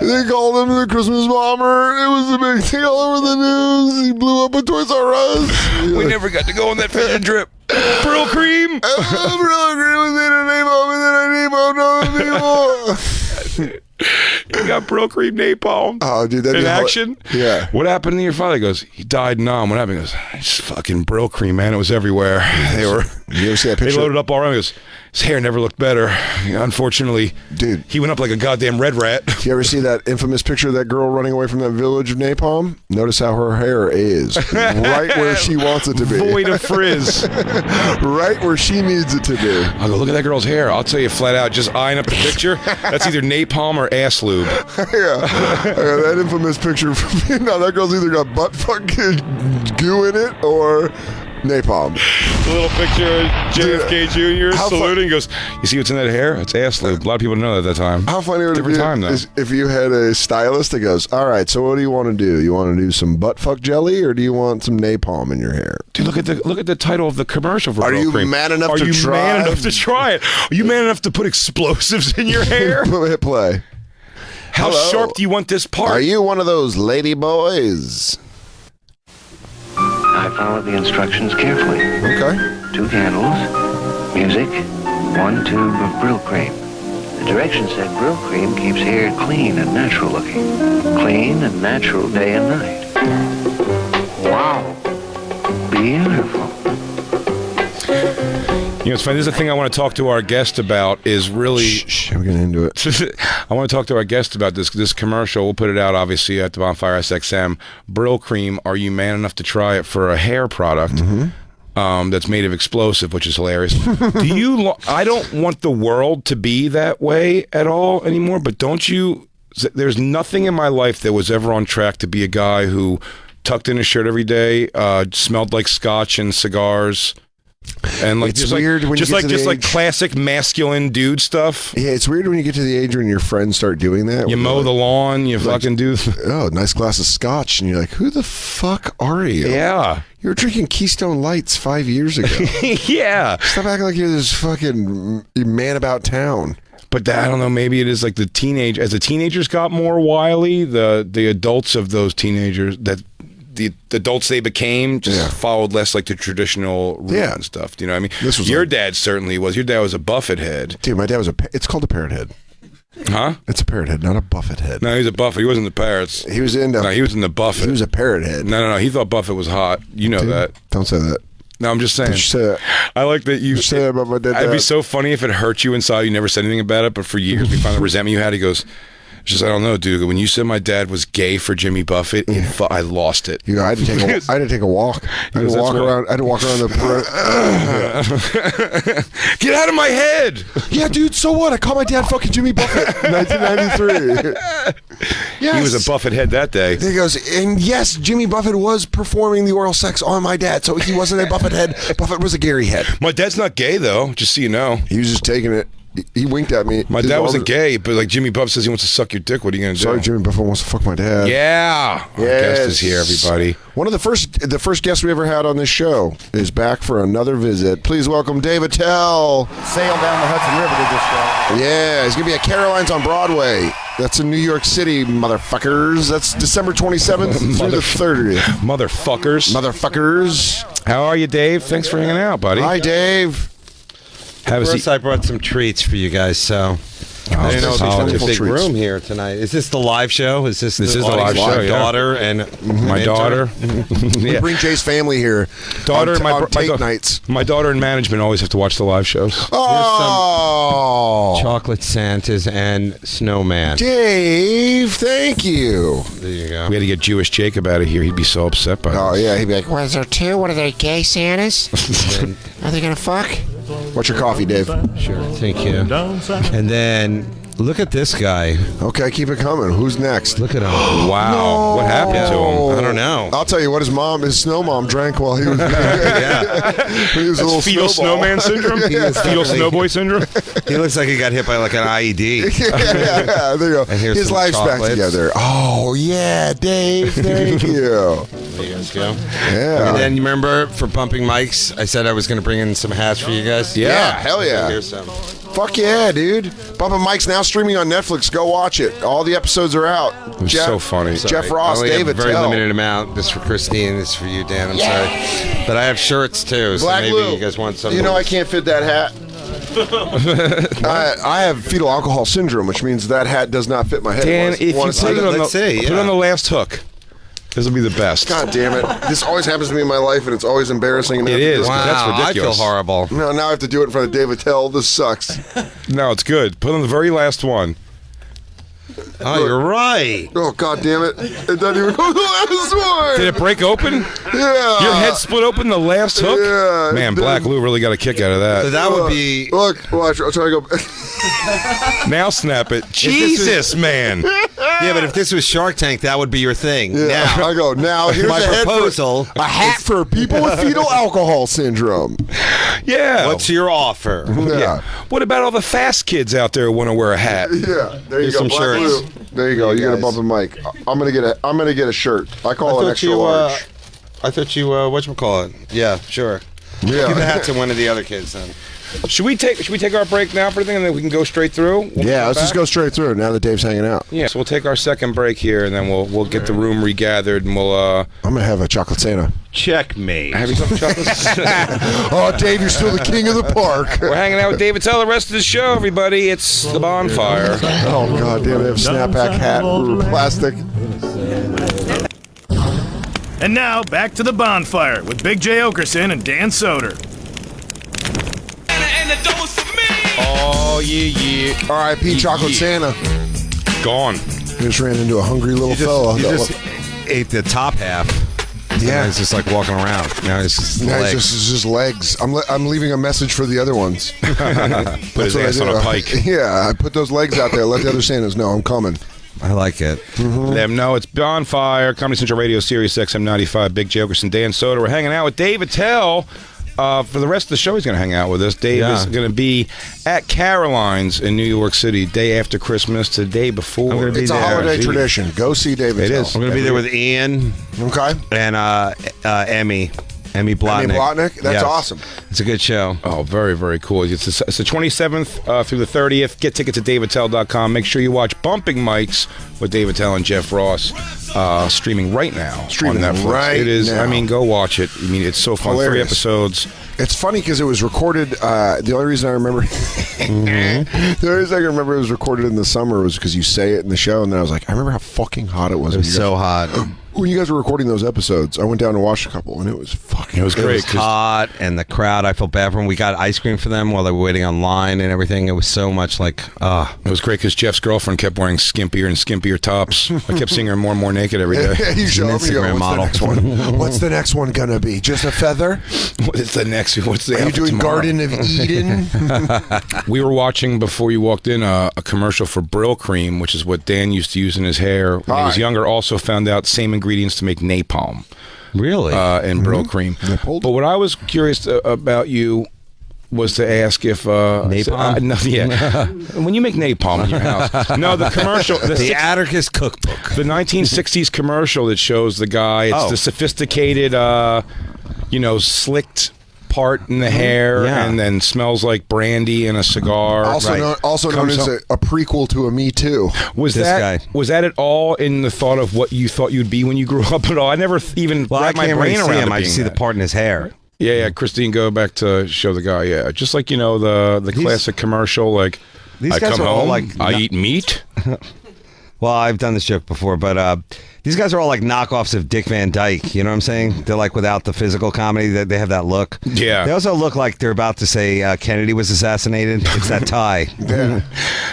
They called him the Christmas bomber. It was a big thing all over the news. He blew up a Toys R Us. We never got to go on that fishing trip. Brill cream. Brill cream was in a napalm, and then I napalmed other people. You got Brill cream napalm. Oh, dude, that in action. Yeah. What happened to your father? He goes, he died numb. What happened? He goes, it's fucking Brill cream, man. It was everywhere. They were. You ever see that picture? They loaded up all around. He goes, his hair never looked better. Unfortunately, dude, he went up like a goddamn red rat. You ever see that infamous picture of that girl running away from that village of napalm? Notice how her hair is right where she wants it to be. Void of frizz. Right where she needs it to be. I'll go, look at that girl's hair. I'll tell you flat out, just eyeing up the picture, that's either napalm or ass lube. Yeah, that infamous picture from me. Now that girl's either got butt fucking goo in it or napalm. The little picture of JFK Jr. saluting. Goes, you see what's in that hair? It's ass lube. A lot of people didn't know that at that time. How funny would it be time, though. if you had a stylist that goes, all right, so what do you want to do? You want to do some butt fuck jelly or do you want some napalm in your hair? Dude, look at the title of the commercial for Are Brill you cream. man enough to try? Are you man enough to try it? Are you man enough to put explosives in your hair? Hit play. How sharp do you want this part? Are you one of those lady boys? I followed the instructions carefully. Okay. 2 candles, music, 1 tube of Brill cream. The directions said Brill cream keeps hair clean and natural looking. Clean and natural day and night. Wow. Beautiful. You know, it's funny. This is the thing I want to talk to our guest about. Is really. Shh, we're getting into it. I want to talk to our guest about this commercial. We'll put it out, obviously, at the Bonfire SXM. Brill cream. Are you man enough to try it for a hair product that's made of explosive, which is hilarious? Do you? I don't want the world to be that way at all anymore. But don't you? There's nothing in my life that was ever on track to be a guy who tucked in his shirt every day, smelled like scotch and cigars. And like, it's weird when just you get to the like age, classic masculine dude stuff. Yeah, it's weird when you get to the age when your friends start doing that. You mow the lawn, you fucking do. Oh, nice glass of scotch, and you're like, who the fuck are you? Yeah, you were drinking Keystone Lights 5 years ago. Yeah, stop acting like you're this fucking man about town. But I don't know. Maybe it is like as the teenagers got more wily, the adults of those teenagers that. The adults they became just followed less like the traditional route and stuff. Do you know what I mean? This was your dad certainly was. Your dad was a buffet head. Dude, my dad was it's called a parrot head. Huh? It's a parrot head, not a buffet head. No, he was a buffet. He wasn't the parrots. He was in he was in the buffet. He was a parrot head. No. He thought buffet was hot. You know that. Don't say that. No, I'm just saying. Don't you say that. I like that you say that about my dad. It'd be so funny if it hurt you inside. You never said anything about it, but for years we found the resentment you had. He goes, it's just, I don't know, dude. When you said my dad was gay for Jimmy Buffett, I lost it. You know, I had to take a walk. I had to walk around the. Get out of my head! Yeah, dude. So what? I called my dad fucking Jimmy Buffett, 1993. Yes. He was a Buffett head that day. He goes, and yes, Jimmy Buffett was performing the oral sex on my dad, so he wasn't a Buffett head. Buffett was a Gary head. My dad's not gay though, just so you know. He was just taking it. He winked at me. My dad wasn't gay, but like Jimmy Buffett says he wants to suck your dick. What are you going to do? Sorry, Jimmy Buffett wants to fuck my dad. Yeah. Our guest is here, everybody. One of the first guests we ever had on this show is back for another visit. Please welcome Dave Attell. Sail down the Hudson River to this show. Yeah, he's going to be at Caroline's on Broadway. That's in New York City, motherfuckers. That's December 27th through the 30th. Motherfuckers. How are you, Dave? Thanks for hanging out, buddy. Hi, Dave. First, I brought some treats for you guys, so I didn't know It's it was wonderful a big treats. room here tonight. Is this the live show? Is this is the audience? live show, My yeah. daughter and My daughter. We bring Jay's family here. Daughter and on tape my nights. My daughter and management always have to watch the live shows. Oh, chocolate Santas and snowman. Dave, thank you. There you go. We had to get Jewish Jacob out of here. He'd be so upset by Oh this. yeah, he'd be like, What is there two? What are they, gay Santas? Are they gonna fuck? "What's your coffee, Dave?" Sure, thank you. And then look at this guy. Okay, keep it coming. Who's next? Look at him. Wow. What happened to him? I don't know. I'll tell you what. His snow mom, drank while he was. He was a little Fetal snowball. snowman syndrome? Fetal snowboy syndrome? He looks like he got hit by like an IED. Yeah, there you go. And here's His some life's back chocolates. together. Oh yeah, Dave. Thank you. There you guys go. Yeah. And then you remember for bumping mics, I said I was going to bring in some hats for you guys. Yeah, hell yeah. Here's some. Fuck yeah, dude. Bumpin' Mike's now streaming on Netflix. Go watch it. All the episodes are out. It was so funny. Jeff Ross, I only have David a very Tell. limited amount. This for Christine. This for you, Dan. I'm sorry, but I have shirts too. So Black maybe Lou. you guys want some. You know I can't fit that hat. I have fetal alcohol syndrome, which means that hat does not fit my head. Dan, if you Wanna put it on Let's see, put it on the last hook, this will be the best. God damn it. This always happens to me in my life, and it's always embarrassing. And I It have to do is. Wow, That's I ridiculous. feel horrible. No, now I have to do it in front of David Tell. This sucks. No, it's good. Put on the very last one. Oh, you're right. Oh, God damn it. It doesn't even go to the last one. Did it break open? Yeah. Your head split open the last hook? Yeah. Man, Black Lou really got a kick out of So that. that would be. Look, watch. I'll try to go. Now snap it. Jesus, man. Yeah, but if this was Shark Tank, that would be your thing. Yeah, Now, I go, now here's my a head proposal. a hat for people with fetal alcohol syndrome. Yeah. What's your offer? Yeah. What about all the fast kids out there who want to wear a hat? Yeah, there you Here's go. some Black shirts. Lou. There you go. You got a guys. bump a mic. I'm gonna get a shirt. I call it an extra large. I thought you whatchamacallit? Yeah, sure. Yeah. Give the hat to one of the other kids then. Should we take our break now for the thing and then we can go straight through? Yeah, let's just go straight through now that Dave's hanging out. Yeah, so we'll take our second break here and then we'll get the room regathered and we'll I'm gonna have a chocolate Santa. Checkmate. have you some chocolate. Oh, Dave, you're still the king of the park. We're hanging out with David Tell the rest of the show, everybody. It's the Bonfire. Oh God damn, they have snapback hat, plastic. And now, back to the Bonfire with Big J. Oakerson and Dan Soder. Oh, yeah. R.I.P. Chocolate Santa. Gone. He just ran into a hungry little fella. You just ate the top half. Yeah, he's just like walking around. Now it's just Now legs. it's just legs. I'm leaving a message for the other ones. Put his ass on a pike. Yeah, I put those legs out there. Let the other Santas know I'm coming. I like it. Let them know it's Bonfire, Comedy Central Radio, Sirius XM 95, Big J. Oakerson, Dan Soder. We're hanging out with David Tell. For the rest of the show, he's going to hang out with us. Dave is going to be at Caroline's in New York City, day after Christmas to the day before. I'm gonna be It's a there. holiday tradition. Go see David. It Tell. is. I'm going to be there with Ian Okay. and Emmy. Emmy Blotnick. Emmy Blotnick? That's Yes. awesome. It's a good show. Oh, very, very cool. It's the 27th through the 30th. Get tickets at davidtell.com. Make sure you watch Bumping Mics with David Tell and Jeff Ross streaming right now Streaming on Netflix. right It is. now. I mean, go watch it. I mean, it's so fun. Hilarious. 3 episodes. It's funny because it was recorded. The only reason I remember, the only reason I can remember it was recorded in the summer was because you say it in the show, and then I was like, I remember how fucking hot it was. It was so hot. When you guys were recording those episodes, I went down and watched a couple, and it was fucking. It was It great. was hot, and the crowd, I felt bad for them. We got ice cream for them while they were waiting online and everything. It was so much like, It was great because Jeff's girlfriend kept wearing skimpier and skimpier tops. I kept seeing her more and more naked every day. You show an up and you go, Instagram what's model. the next one? What's the next one gonna be? Just a feather? What is the next? What's the Are you outfit doing tomorrow? Garden of Eden? We were watching before you walked in a commercial for Brill Cream, which is what Dan used to use in his hair when he was Right. younger. Also found out same ingredients to make napalm. really? In Brill Cream. Nippled? But what I was curious about you was to ask if Napalm? no, yeah. When you make napalm in your house, no, the commercial, the Atticus Cookbook. the 1960s commercial that shows the guy. It's the sophisticated, slicked part in the hair, Yeah. and then smells like brandy and a cigar. Also, known, also known Comes as up- a prequel to a Me Too. Was This that guy. was that at all in the thought of what you thought you'd be when you grew up at all? I never even Well, I wrapped my can't brain really see around him. it I just being see the that. part in his hair. Yeah, Christine, go back to show the guy. Yeah, just like the classic commercial, like These I guys come are all home, like I eat meat. Well, I've done this joke before, but these guys are all like knockoffs of Dick Van Dyke. You know what I'm saying? They're like without the physical comedy. They have that look. Yeah. They also look like they're about to say Kennedy was assassinated. It's that tie. Yeah.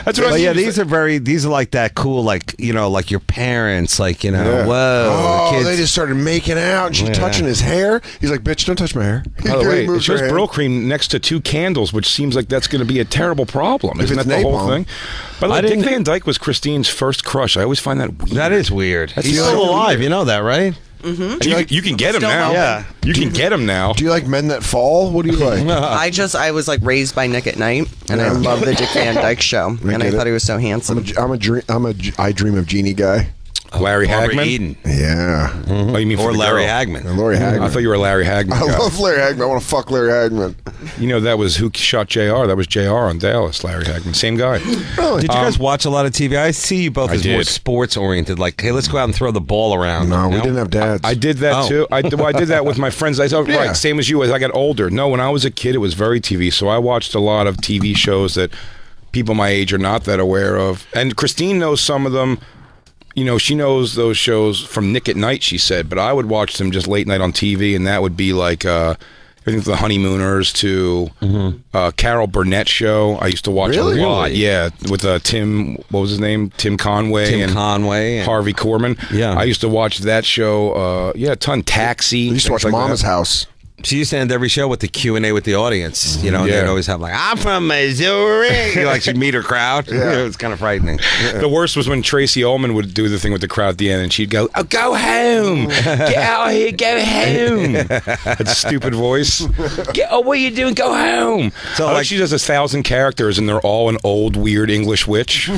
That's what I But mean. yeah, these are like that cool, like, you know, like your parents, like, you know, Yeah. whoa. Oh, kids. they just started making out, and she's touching his hair. He's like, "Bitch, don't touch my hair." By the way, it moves shows her hand. Brill Cream next to 2 candles, which seems like that's going to be a terrible problem. If Isn't it's that the whole napalm. thing? By the way, Dick Van Dyke was Christine's first crush. I always find that weird. That is weird. That's He's so still alive. weird. You know that, right? Mm-hmm. You can get him now. Yeah. You can get him now. Do you like men that fall? What do you like? I was like raised by Nick at Night, and I love the Dick Van Dyke Show, and I thought he was so handsome. I Dream of Jeannie guy. Larry Barbara Hagman? Eden. Yeah. Oh, you mean Or for the Larry girl? Hagman. Larry Hagman. I thought you were a Larry Hagman I guy. love Larry Hagman. I want to fuck Larry Hagman. You know, that was who shot JR. That was JR on Dallas, Larry Hagman. Same guy. Really? Did you guys watch a lot of TV? I see you both I as more did. sports oriented. Like, hey, let's go out and throw the ball around. No, we didn't have dads. I did that Oh. too. I did that with my friends. I thought, Yeah. right, same as you. As I got older, no, when I was a kid, it was very TV. So I watched a lot of TV shows that people my age are not that aware of. And Christine knows some of them. You know, she knows those shows from Nick at Night, she said, but I would watch them just late night on TV, and that would be like everything from The Honeymooners to Carol Burnett show. I used to watch Really? a lot. Yeah, with Tim, what was his name? Tim Conway. Tim and Conway. And Harvey Korman. Yeah. I used to watch that show, a ton. Taxi. I used to watch things like Mama's that. House. She used to end every show with the Q&A with the audience, you know, and Yeah. they'd always have like, I'm from Missouri. Like she'd meet her crowd. Yeah. It was kind of frightening. The worst was when Tracy Ullman would do the thing with the crowd at the end, and she'd go, "Oh, go home! Get out of here! Go home!" That stupid voice. What are you doing? Go home! So, So like- she does 1,000 characters, and they're all an old, weird English witch.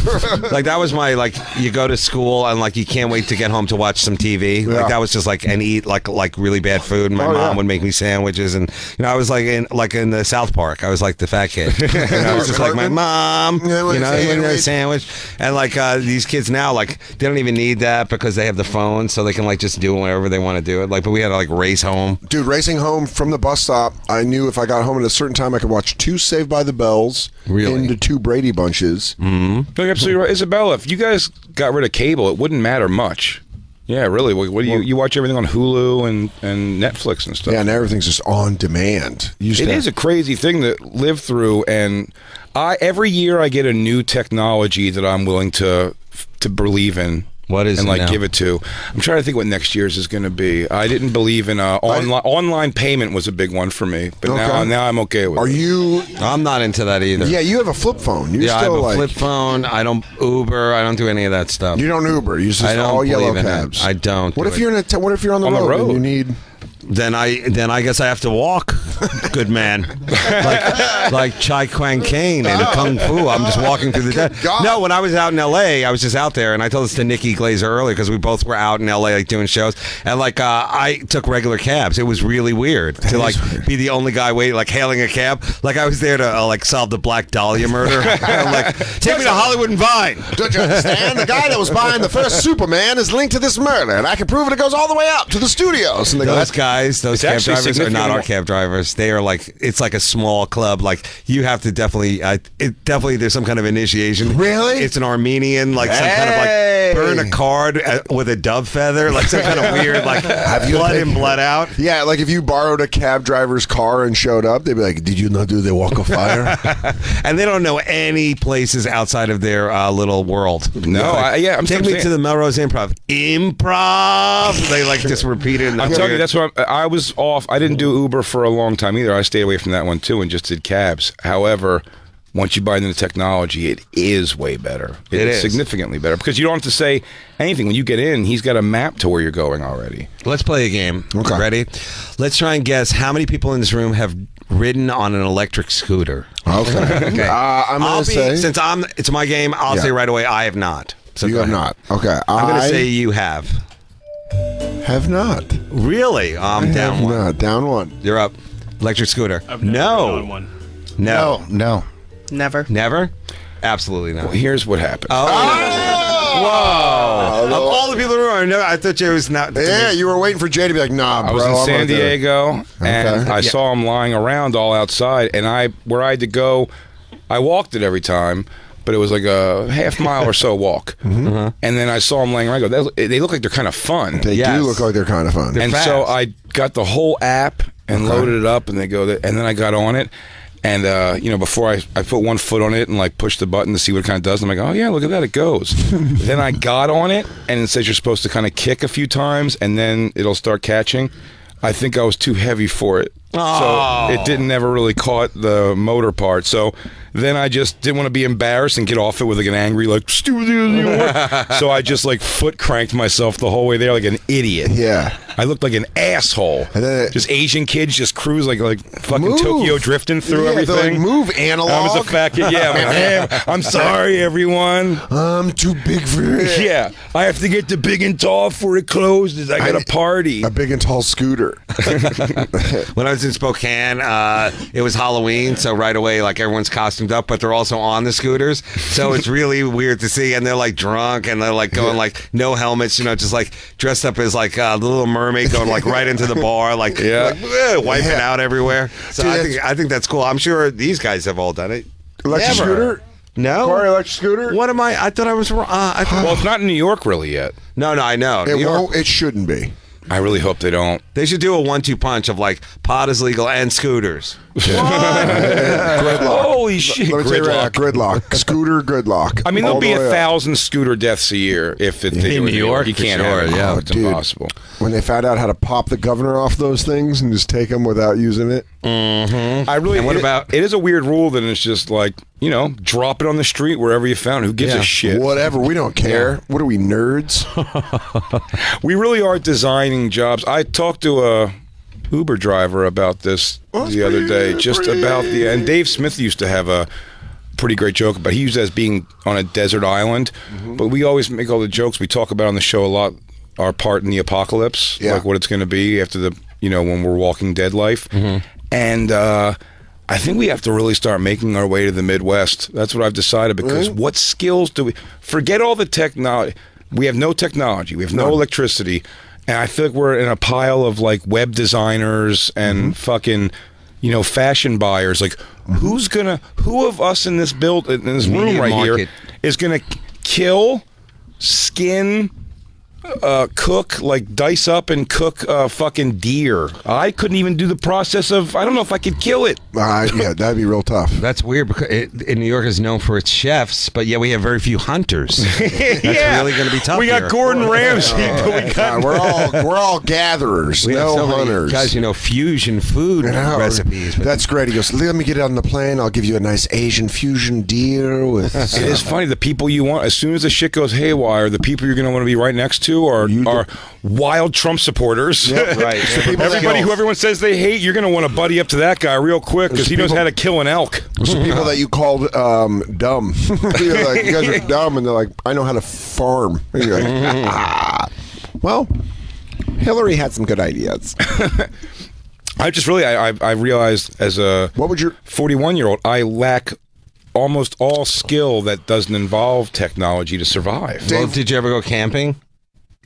Like that was my, like, you go to school and like you can't wait to get home to watch some TV. Yeah. Like that was just like, and eat like really bad food. My mom would make me sandwiches, and you know I was like in the South Park. I was like the fat kid. And I was just like my mom. Yeah, You know, sandwich. a sandwich. And like these kids now, like they don't even need that because they have the phone, so they can like just do whatever they want to do it. Like, but we had to like race home. Dude, racing home from the bus stop, I knew if I got home at a certain time, I could watch 2 Saved by the Bells Really? into 2 Brady Bunches. You're absolutely right, Isabella. If you guys got rid of cable, it wouldn't matter much. Yeah, really. What do you watch everything on Hulu and Netflix and stuff? Yeah, and everything's just on demand. It is a crazy thing to live through, and every year I get a new technology that I'm willing to believe in. What is and it like now? give it to? I'm trying to think what next year's is going to be. I didn't believe in online payment was a big one for me, but now I'm okay with it. Are you? I'm not into that either. Yeah, you have a flip phone. You're Yeah, I have still a like, flip phone. I don't Uber. I don't do any of that stuff. You don't Uber. You just I don't all yellow believe in it. cabs. I don't. What do if it. you're what if you're on the road and you need? Then I guess I have to walk. Good man, like Chai Kwang Kane in a Kung Fu. I'm just walking through the day. God. No, when I was out in L.A., I was just out there, and I told this to Nikki Glazer earlier because we both were out in L.A. like doing shows, and like I took regular cabs. It was really weird to like be the only guy waiting, like hailing a cab. Like I was there to like solve the Black Dahlia murder. I'm like, take me to Hollywood and Vine. Don't you understand? The guy that was buying the first Superman is linked to this murder, and I can prove it. It goes all the way up to the studios. And they go, Those guys, those It's cab actually drivers are not significant. our cab drivers. They are like, it's like a small club. Like you have to definitely, there's some kind of initiation. Really? It's an Armenian, like some kind of Hey! like burn a card with a dove feather, like some kind of weird, like blood in, blood out. Yeah, like if you borrowed a cab driver's car and showed up, they'd be like, "Did you not do the walk of fire?" And they don't know any places outside of their little world. No, I'm take me to the Melrose Improv. Improv. They like just repeat it. I'm telling you, that's what I was off. I didn't do Uber for a long time either. I stayed away from that one too and just did cabs. However, once you buy into the technology, it is way better. It It's is. significantly better because you don't have to say anything. When you get in, he's got a map to where you're going already. Let's play a game. Okay. Ready? Let's try and guess how many people in this room have ridden on an electric scooter. Okay. Okay. I'm gonna say since it's my game, I'll Yeah. say right away I have not. So you go have ahead. not. Okay, I'm going to I say you have. have not. Really? I'm down Have one. not. Down one. You're up. Electric scooter. I've never been on one. No. No. Never. Never? Absolutely not. Well, here's what happened. Whoa. Of all the people in the room, I thought Jay was not. Yeah, you were waiting for Jay to be like, "Nah, bro." I was in I'm San gonna do it." Diego, and I saw him lying around all outside. And where I had to go, I walked it every time. but it was like a half mile or so walk. And then I saw them laying around. I go, they look like they're kind of fun. They do look like they're kind of fun. And so I got the whole app and loaded it up, and they go, and then I got on it. And, before I put one foot on it and, like, push the button to see what it kind of does, I'm like, oh, yeah, look at that, it goes. Then I got on it, and it says you're supposed to kind of kick a few times, and then it'll start catching. I think I was too heavy for it. So it didn't never really caught the motor part. So then I just didn't want to be embarrassed and get off it with like an angry like stupid. So I just like foot cranked myself the whole way there like an idiot. Yeah. I looked like an asshole. And then just Asian kids just cruise like fucking Tokyo drifting through everything. Like, move analog. I was a fat kid. Yeah. I'm sorry, everyone. I'm too big for it. Yeah. I have to get the big and tall before it closes. I got a party. A big and tall scooter. When I was in Spokane, it was Halloween, so right away, like everyone's costumed up, but they're also on the scooters. So it's really weird to see, and they're like drunk, and they're like going like no helmets, just like dressed up as like the Little Mermaid, going like right into the bar, like wiping out everywhere. So dude, I think that's cool. I'm sure these guys have all done it. Electric scooter? No. Car electric scooter? What am I thought I was wrong. Well, it's not in New York really yet. No, I know. It shouldn't be. I really hope they don't. They should do a 1-2 punch of like pot is legal and scooters. Gridlock. Holy shit! Let me tell you right now, gridlock. Scooter gridlock. I mean, there'll be 1,000 scooter deaths a year if they do in New York. You can't sure, have it. yeah, it's impossible. When they found out how to pop the governor off those things and just take them without using it. I really. And what about? It is a weird rule that it's just like drop it on the street wherever you found it. Who gives a shit? Whatever. We don't care. Yeah. What are we, nerds? We really are designing jobs. I talked to a Uber driver about this the other day, and Dave Smith used to have a pretty great joke about. He used it as being on a desert island, but we always make all the jokes we talk about on the show a lot. Our part in the apocalypse, like what it's going to be after the when we're Walking Dead life, and I think we have to really start making our way to the Midwest. That's what I've decided, because what skills do we... Forget all the technology. We have no technology. We have no electricity. And I feel like we're in a pile of, like, web designers and fucking, fashion buyers. Like, who of us in this in this room right here is going to kill, skin... cook, like dice up and cook fucking deer. I couldn't even do the process of, I don't know if I could kill it. Yeah, that'd be real tough. That's weird because New York is known for its chefs, but yeah, we have very few hunters. That's really going to be tough. We got here. Gordon Ramsay, but we're all gatherers, no hunters. Guys, fusion food recipes. That's great. He goes, let me get on the plane. I'll give you a nice Asian fusion deer with. It is funny. The people you want, as soon as the shit goes haywire, the people you're going to want to be right next to are wild Trump supporters. Yep, right. Who everyone says they hate, you're going to want to buddy up to that guy real quick because he knows how to kill an elk. Some people that you called dumb. You're like, you guys are dumb, and they're like, I know how to farm. And you're like, well, Hillary had some good ideas. I just really, I realized as a 41-year-old, I lack almost all skill that doesn't involve technology to survive. Well, did you ever go camping?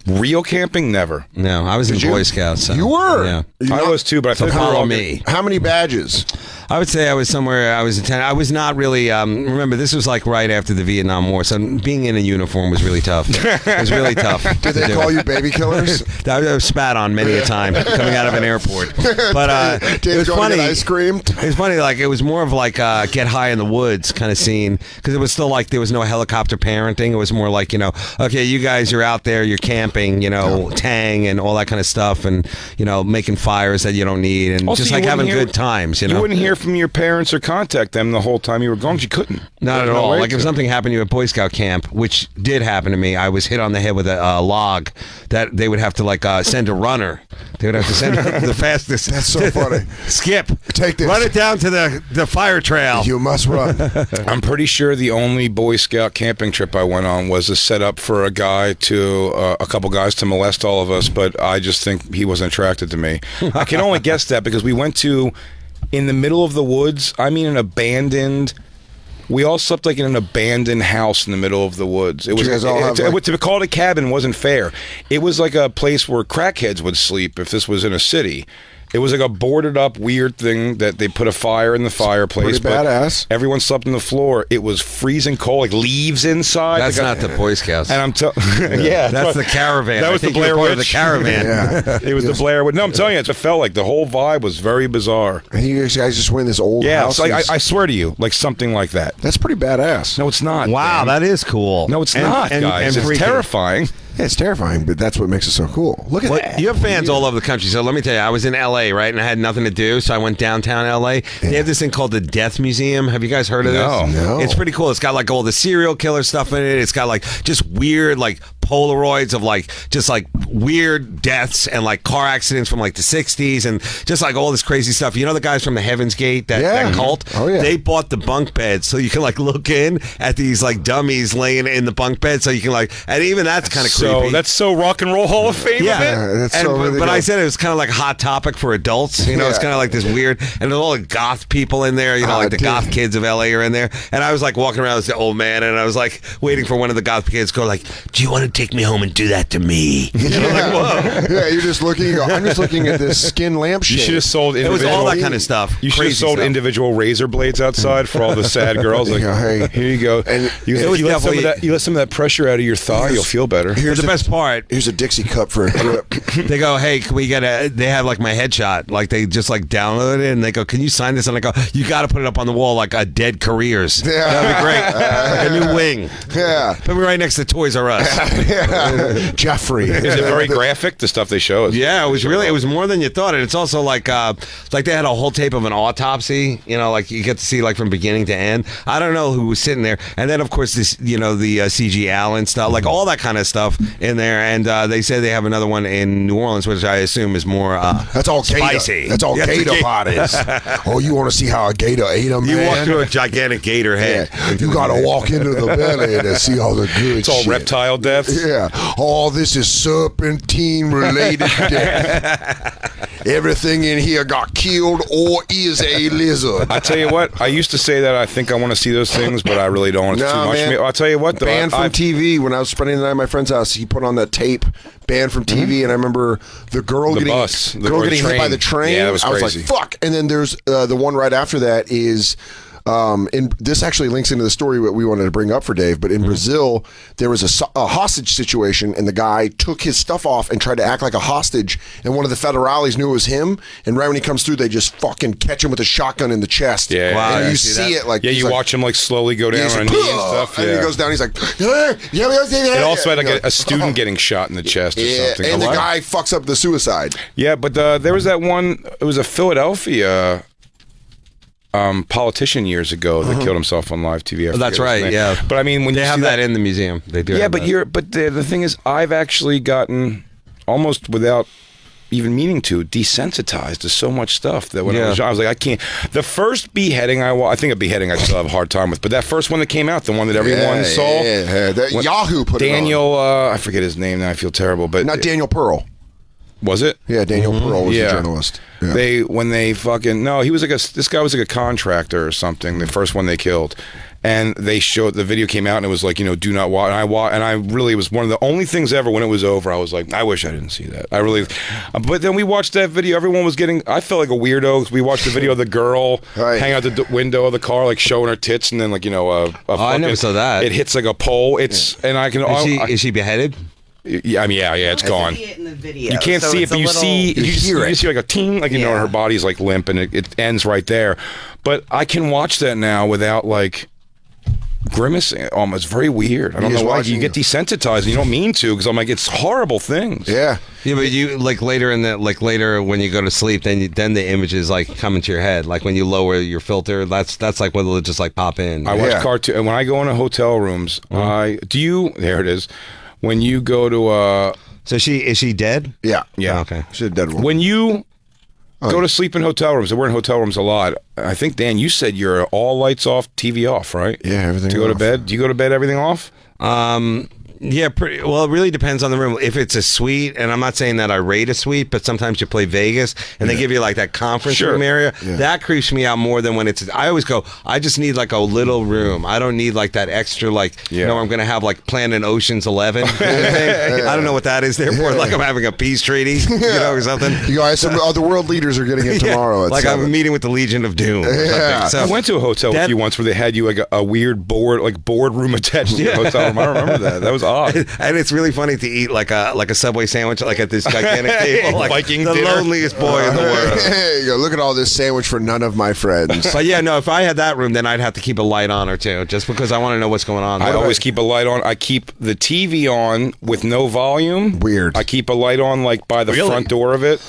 Real camping, never. No, I was in Boy Scouts. So, you were? Yeah. I was too, but I think follow me. How many badges? I would say I was somewhere. I was in 10. I was not really. Remember, this was like right after the Vietnam War, so being in a uniform was really tough. It was really tough. Did they call you baby killers? I was spat on many a time coming out of an airport. But it was funny. Ice cream. It was funny. Like it was more of like get high in the woods kind of scene, because it was still like there was no helicopter parenting. It was more like okay, you guys are out there, you're camping, tang and all that kind of stuff, and making fires that you don't need, and also, just like having good times. You wouldn't hear from your parents or contact them the whole time you were gone. You couldn't. Not at all. Like if something happened to you at Boy Scout camp, which did happen to me, I was hit on the head with a log that they would have to send a runner. They would have to send the fastest. That's so funny. Skip. Take this. Run it down to the fire trail. You must run. I'm pretty sure the only Boy Scout camping trip I went on was a setup for a couple guys to molest all of us, but I just think he wasn't attracted to me. I can only guess that because we went to, in the middle of the woods, we all slept like in an abandoned house in the middle of the woods. It was to call it a cabin wasn't fair. It was like a place where crackheads would sleep if this was in a city. It was like a boarded up weird thing that they put a fire in the fireplace. Pretty badass. Everyone slept on the floor. It was freezing cold, like leaves inside. That's not the Boy Scouts. And I'm yeah, that's the caravan. That was the Blair Witch. The caravan. Yeah. It was the Blair Witch. No, I'm telling you, it felt like the whole vibe was very bizarre. And you guys just went in this old house. Yeah, I swear to you, like something like that. That's pretty badass. No, it's not. Wow, man. that is cool. No, it's not, guys. It's terrifying. Yeah, it's terrifying, but that's what makes it so cool. Look at that. You have fans all over the country. So let me tell you, I was in L.A., right, and I had nothing to do, so I went downtown L.A. They have this thing called the Death Museum. Have you guys heard of this? No. It's pretty cool. It's got like all the serial killer stuff in it. It's got like just weird like Polaroids of like just like weird deaths and like car accidents from like the 60s and just like all this crazy stuff. You know the guys from the Heaven's Gate, that cult? Oh, yeah. They bought the bunk beds so you can like look in at these like dummies laying in the bunk bed so you can like, and even that's kind of creepy. So that's so Rock and Roll Hall of Fame. That's so but I said it was kind of like a hot topic for adults. You know, it's kind of like this weird, and there's all the goth people in there. You know, like the goth kids of LA are in there. And I was like walking around as the old man, and I was like waiting for one of the goth kids to go like, "Do you want to take me home and do that to me?" You know, like, whoa. Yeah, you're just looking. You go, I'm just looking at this skin lampshade. You should have sold. It was all that kind of stuff. You should have sold individual razor blades outside for all the sad girls. Like, hey, here you go. And you let some of that pressure out of your thigh, you'll feel better. Here's the best part. Here's a Dixie cup for a drip. They go, "Hey, can we get a?" They have like my headshot. Like they just like download it, and they go, "Can you sign this?" And I go, "You got to put it up on the wall like a dead careers. Yeah. That'd be great. Like a new wing. Yeah, put me right next to Toys R Us." Jeffrey. Is it very graphic? The stuff they show us. Yeah, it was more than you thought, and it's also like they had a whole tape of an autopsy. You know, like you get to see like from beginning to end. I don't know who was sitting there, and then of course this, you know, the CG Allen stuff, like all that kind of stuff in there. And they say they have another one in New Orleans, which I assume is more that's all spicy. Gator. That's all gator bodies. Oh, you want to see how a gator ate them? You walk through a gigantic gator head. Yeah. You got to walk into the belly to see all the good. It's all shit. Reptile deaths. Yeah, all this is serpentine related death. Everything in here got killed or is a lizard. I tell you what, I used to say that I think I want to see those things, but I really don't. It's too much for me. I'll tell you what, though. Banned from TV. When I was spending the night at my friend's house, he put on that tape, banned from TV, and I remember the girl getting hit by the train. Yeah, that was crazy. I was like, fuck. And then there's the one right after that is... and this actually links into the story what we wanted to bring up for Dave, but in Brazil there was a hostage situation, and the guy took his stuff off and tried to act like a hostage, and one of the federales knew it was him, and right when he comes through they just fucking catch him with a shotgun in the chest. Yeah, wow, and yeah, you see it like, yeah, you watch him like slowly go down on a knee and stuff, and he goes down, he's like, it also had like a student getting shot in the chest or something. And the guy fucks up the suicide. Yeah, but there was that one, it was a Philadelphia politician years ago that killed himself on live TV. That's right. Yeah, but I mean, when they you have see that in the museum, they do. Yeah, have but that. the thing is, I've actually gotten almost without even meaning to desensitized to so much stuff that when I was like, I can't. The first beheading I think a beheading I still have a hard time with, but that first one that came out, the one that everyone saw, Yahoo put Daniel, I forget his name now. I feel terrible, but not Daniel Pearl. Was it? Yeah, Daniel Pearl was a journalist. Yeah. This guy was like a contractor or something. The first one they killed, and they showed the video came out and it was like, you know, do not watch. And I really was one of the only things ever when it was over. I was like, I wish I didn't see that. I really. But then we watched that video. Everyone was getting. I felt like a weirdo because we watched the video of the girl hang out the window of the car, like showing her tits, and then like, you know, I never saw that. It hits like a pole. And I can. Is she beheaded? Yeah, I mean, yeah, it's gone. See it in the video, you can't see it, but you see like a ting, like, you know, her body's like limp, and it ends right there. But I can watch that now without like grimacing. It's very weird. I don't know why. You get desensitized, and you don't mean to, because I'm like, it's horrible things. Yeah. Yeah, but you later when you go to sleep, then the images like come into your head. Like when you lower your filter, that's like when they'll just like pop in. I watch cartoon, and when I go into hotel rooms, there it is. When you go to so is she dead? Yeah. Oh, okay. She's a dead woman. When you go to sleep in hotel rooms, and we're in hotel rooms a lot. I think, Dan, you said you're all lights off, TV off, right? Yeah, everything to go to bed. Do you go to bed everything off? Yeah, well, it really depends on the room. If it's a suite, and I'm not saying that I rate a suite, but sometimes you play Vegas and they give you like that conference room area. Yeah. That creeps me out more than when it's. I always go, I just need like a little room. I don't need like that extra, like, you know, I'm going to have like planned an Ocean's 11 thing. I don't know what that is there for. Like I'm having a peace treaty, you know, or something. You guys, some other world leaders are getting it tomorrow. Like 7. I'm meeting with the Legion of Doom. Yeah. So I went to a hotel with you once where they had you like a weird boardroom attached to your hotel room. I remember that. That was odd. And it's really funny to eat like a Subway sandwich like at this gigantic table, like Viking the dinner. loneliest boy in the world. Hey, you go, look at all this sandwich for none of my friends. But yeah, no, if I had that room, then I'd have to keep a light on or two, just because I want to know what's going on. I always keep a light on. I keep the TV on with no volume. Weird. I keep a light on like by the front door of it.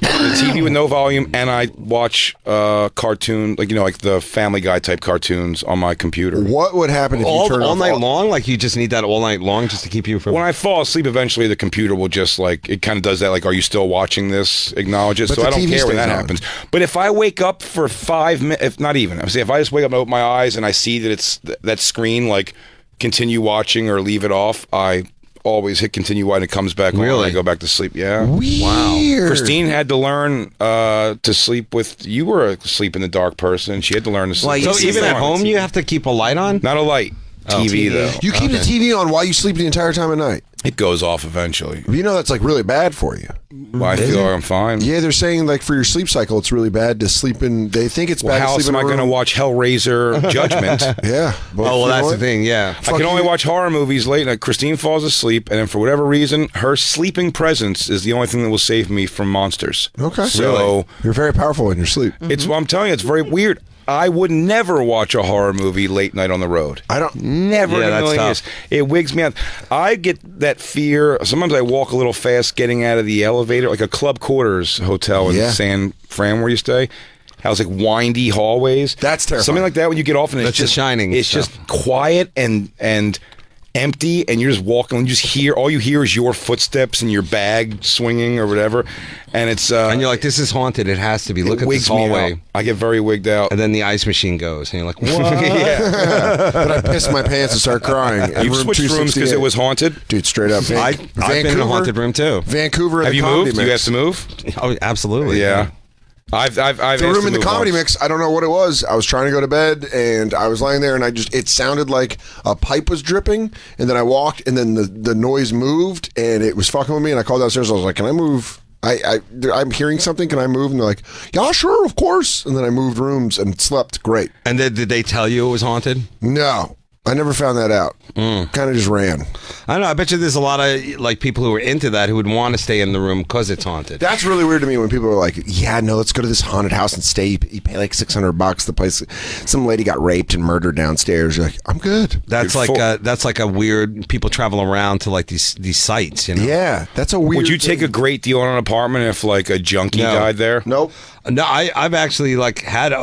The TV with no volume, and I watch cartoon, like, you know, like the Family Guy type cartoons on my computer. What would happen if you turn all off night long? Like you just need that all night long just to keep you from. When I fall asleep, eventually the computer will just like it kind of does that. Like, are you still watching this? Acknowledge it. But So the I don't TV care when that stays on. happens. But if I wake up for 5 minutes, if not even, I'm saying if I just wake up and open my eyes and I see that it's that screen, like continue watching or leave it off, I always hit continue when it comes back on and I go back to sleep. Yeah. Weird. Wow. Christine had to learn to sleep with. You were a sleep in the dark person. She had to learn to sleep. So even at home, you have to keep a light on. Not a light. TV though. You keep the TV on while you sleep the entire time of night. It goes off eventually. You know that's like really bad for you. Well, I feel like I'm fine. Yeah, they're saying like for your sleep cycle, it's really bad to sleep in. They think it's bad. How to else sleep am in I a going to room. watch Hellraiser Judgment? Yeah. Well, that's the thing. Yeah. I can only watch horror movies late night. Christine falls asleep, and then for whatever reason, her sleeping presence is the only thing that will save me from monsters. Okay. So you're very powerful in your sleep. It's. I'm telling you, it's very weird. I would never watch a horror movie late night on the road. I don't. Never in a million years. It wigs me out. I get that fear. Sometimes I walk a little fast getting out of the elevator, like a Club Quarters hotel in San Fran where you stay. Has like windy hallways. That's terrifying. Something like that when you get off and it's That's just Shining It's stuff. just quiet and empty, and you're just walking and you just hear all you hear is your footsteps and your bag swinging or whatever, and it's and you're like, this is haunted. It has to be. Look at this hallway. I get very wigged out, and then the ice machine goes, and you're like, what? But I pissed my pants and started crying. You switched rooms because it was haunted, dude. Straight up, I've been in a haunted room too. Vancouver. Have the you Comedy moved? Mix. You have to move? Oh, absolutely. Yeah. I've the room in the Comedy Mix. I don't know what it was. I was trying to go to bed and I was lying there and it sounded like a pipe was dripping, and then I walked and then the noise moved and it was fucking with me, and I called downstairs. I was like, can I move? I'm hearing something. Can I move? And they're like, yeah, sure, of course. And then I moved rooms and slept great. And did they tell you it was haunted? No. I never found that out. Kind of just ran. I don't know. I bet you there's a lot of like people who are into that who would want to stay in the room because it's haunted. That's really weird to me when people are like, "Yeah, no, let's go to this haunted house and stay. You pay like $600. The place, some lady got raped and murdered downstairs." You're like, "I'm good." That's like a weird. People travel around to like these sites. You know? Yeah, that's a weird. Would you take a great deal on an apartment if like a junkie died there? Nope. No, I've actually like had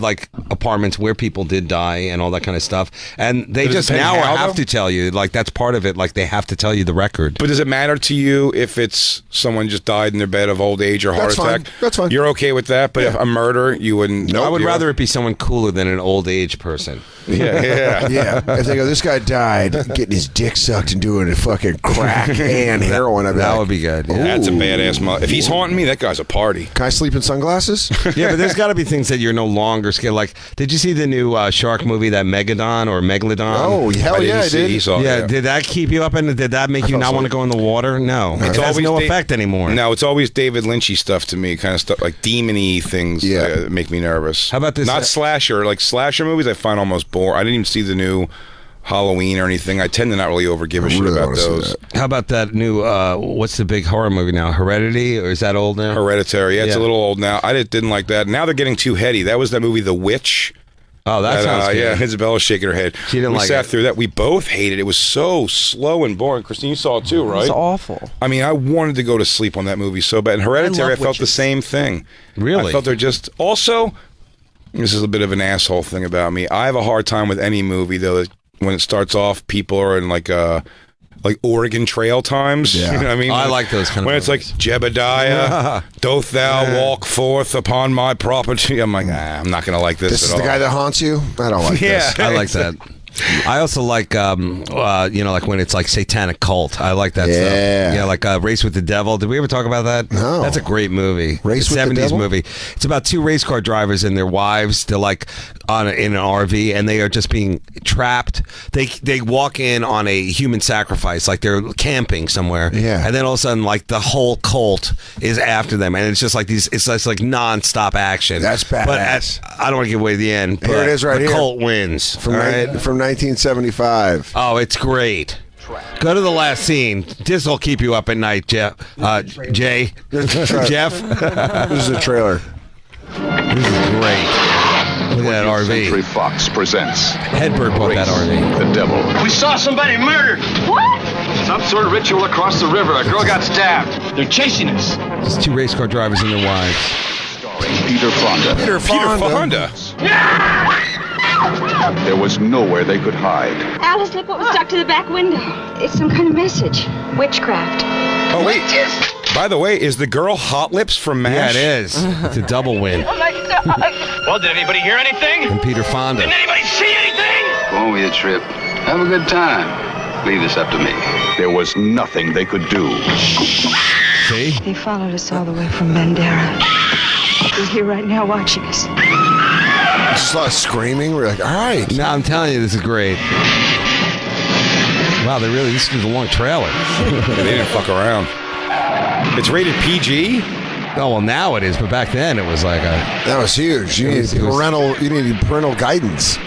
like apartments where people did die and all that kind of stuff, and they Does it just depend now how, have though? to tell you, like that's part of it. Like they have to tell you the record. But does it matter to you if it's someone just died in their bed of old age or heart That's fine. attack? That's fine. You're okay with that, but if a murder, you wouldn't. I would rather it be someone cooler than an old age person. Yeah. If they go, this guy died getting his dick sucked and doing a fucking crack and heroin. I'd be That like, would be good. Yeah. That's a badass mother. If he's haunting me, that guy's a party. Can I sleep in sunglasses? Yeah, but there's got to be things that you're no longer scared. Like, did you see the new shark movie, that Megalodon or Megalodon? Oh, hell yeah, I did. Yeah, did that keep you up and did that make you not want to go in the water? No, it has no effect anymore. No, it's always David Lynchy stuff to me, kind of stuff like demon-y things make me nervous. How about this? Not slasher, like slasher movies I find almost boring. I didn't even see the new Halloween or anything. I tend to not really give a shit about those. How about that new, what's the big horror movie now? Heredity? Or is that old now? Hereditary. Yeah, it's a little old now. I didn't like that. Now they're getting too heady. That was that movie The Witch. Oh, that sounds good. Yeah, Isabella's shaking her head. She didn't like sat it. through that. We both hated it. It was so slow and boring. Christine, you saw it too, right? It's awful. I mean, I wanted to go to sleep on that movie so bad. In Hereditary, I felt the same thing. Really? I felt they're just... Also, this is a bit of an asshole thing about me. I have a hard time with any movie, though, that when it starts off, people are in like Oregon Trail times. Yeah. You know what I mean? I like those kind of when it's like, Jebediah, doth thou walk forth upon my property. I'm like, I'm not going to like this This at is all. the guy that haunts you? I don't like this. I like that. I also like, like when it's like satanic cult. I like that stuff. Yeah, like Race with the Devil. Did we ever talk about that? No. That's a great movie. Race with the 70s Devil? movie. It's about two race car drivers and their wives. They're like in an RV and they are just being trapped. They walk in on a human sacrifice, like they're camping somewhere. Yeah. And then all of a sudden, like the whole cult is after them, and it's just like these. It's just like non-stop action. That's badass. But I don't want to give away the end. Here it is right the here. cult wins. From all right? from 1975. Oh, it's great. Go to the last scene. This will keep you up at night, Jeff. Jay. Jeff. This is a trailer. This is great. Look at that RV. Century Fox presents Hedberg bought that RV. The Devil. We saw somebody murdered. What? Some sort of ritual across the river. A girl got stabbed. They're chasing us. There's two race car drivers and their wives. Peter Fonda. Peter Fonda. There was nowhere they could hide. Alice, look what was stuck to the back window. It's some kind of message. Witchcraft. Oh, wait. By the way, is the girl Hot Lips from MASH? Yeah, it is. It's a double win. Oh my God. Well, did anybody hear anything? And Peter Fonda. Didn't anybody see anything? Go on with your trip. Have a good time. Leave this up to me. There was nothing they could do. See? They followed us all the way from Bandera. He's here right now watching us. Just a lot of screaming. We're like, all right. No, I'm telling you, this is great. Wow, this is a long trailer. They didn't fuck around. It's rated PG? Oh, well, now it is, but back then it was like a... That was huge. You needed parental guidance.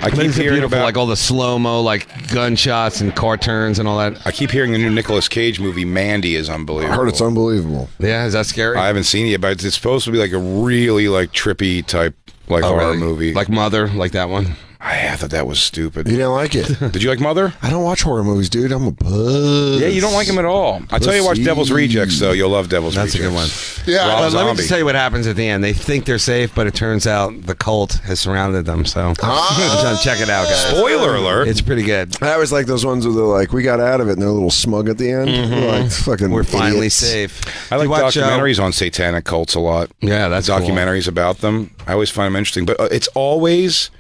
I keep hearing about like all the slow-mo, like gunshots and car turns and all that. I keep hearing the new Nicolas Cage movie, Mandy, is unbelievable. I heard it's unbelievable. Yeah, is that scary? I haven't seen it yet, but it's supposed to be like a really like trippy type horror movie. Like Mother, like that one? I thought that was stupid. You didn't like it? Did you like Mother? I don't watch horror movies, dude. I'm a puss. Yeah, you don't like them at all. I tell you, watch Devil's Rejects, though. You'll love Devil's Rejects. That's a good one. Yeah, but let me just tell you what happens at the end. They think they're safe, but it turns out the cult has surrounded them. So I'm trying to check it out, guys. Spoiler alert! It's pretty good. I always like those ones where they're like, we got out of it, and they're a little smug at the end. They're like, fucking We're finally idiots. safe. I like watch, documentaries on satanic cults a lot. Yeah, that's cool. documentaries about them. I always find them interesting, but it's always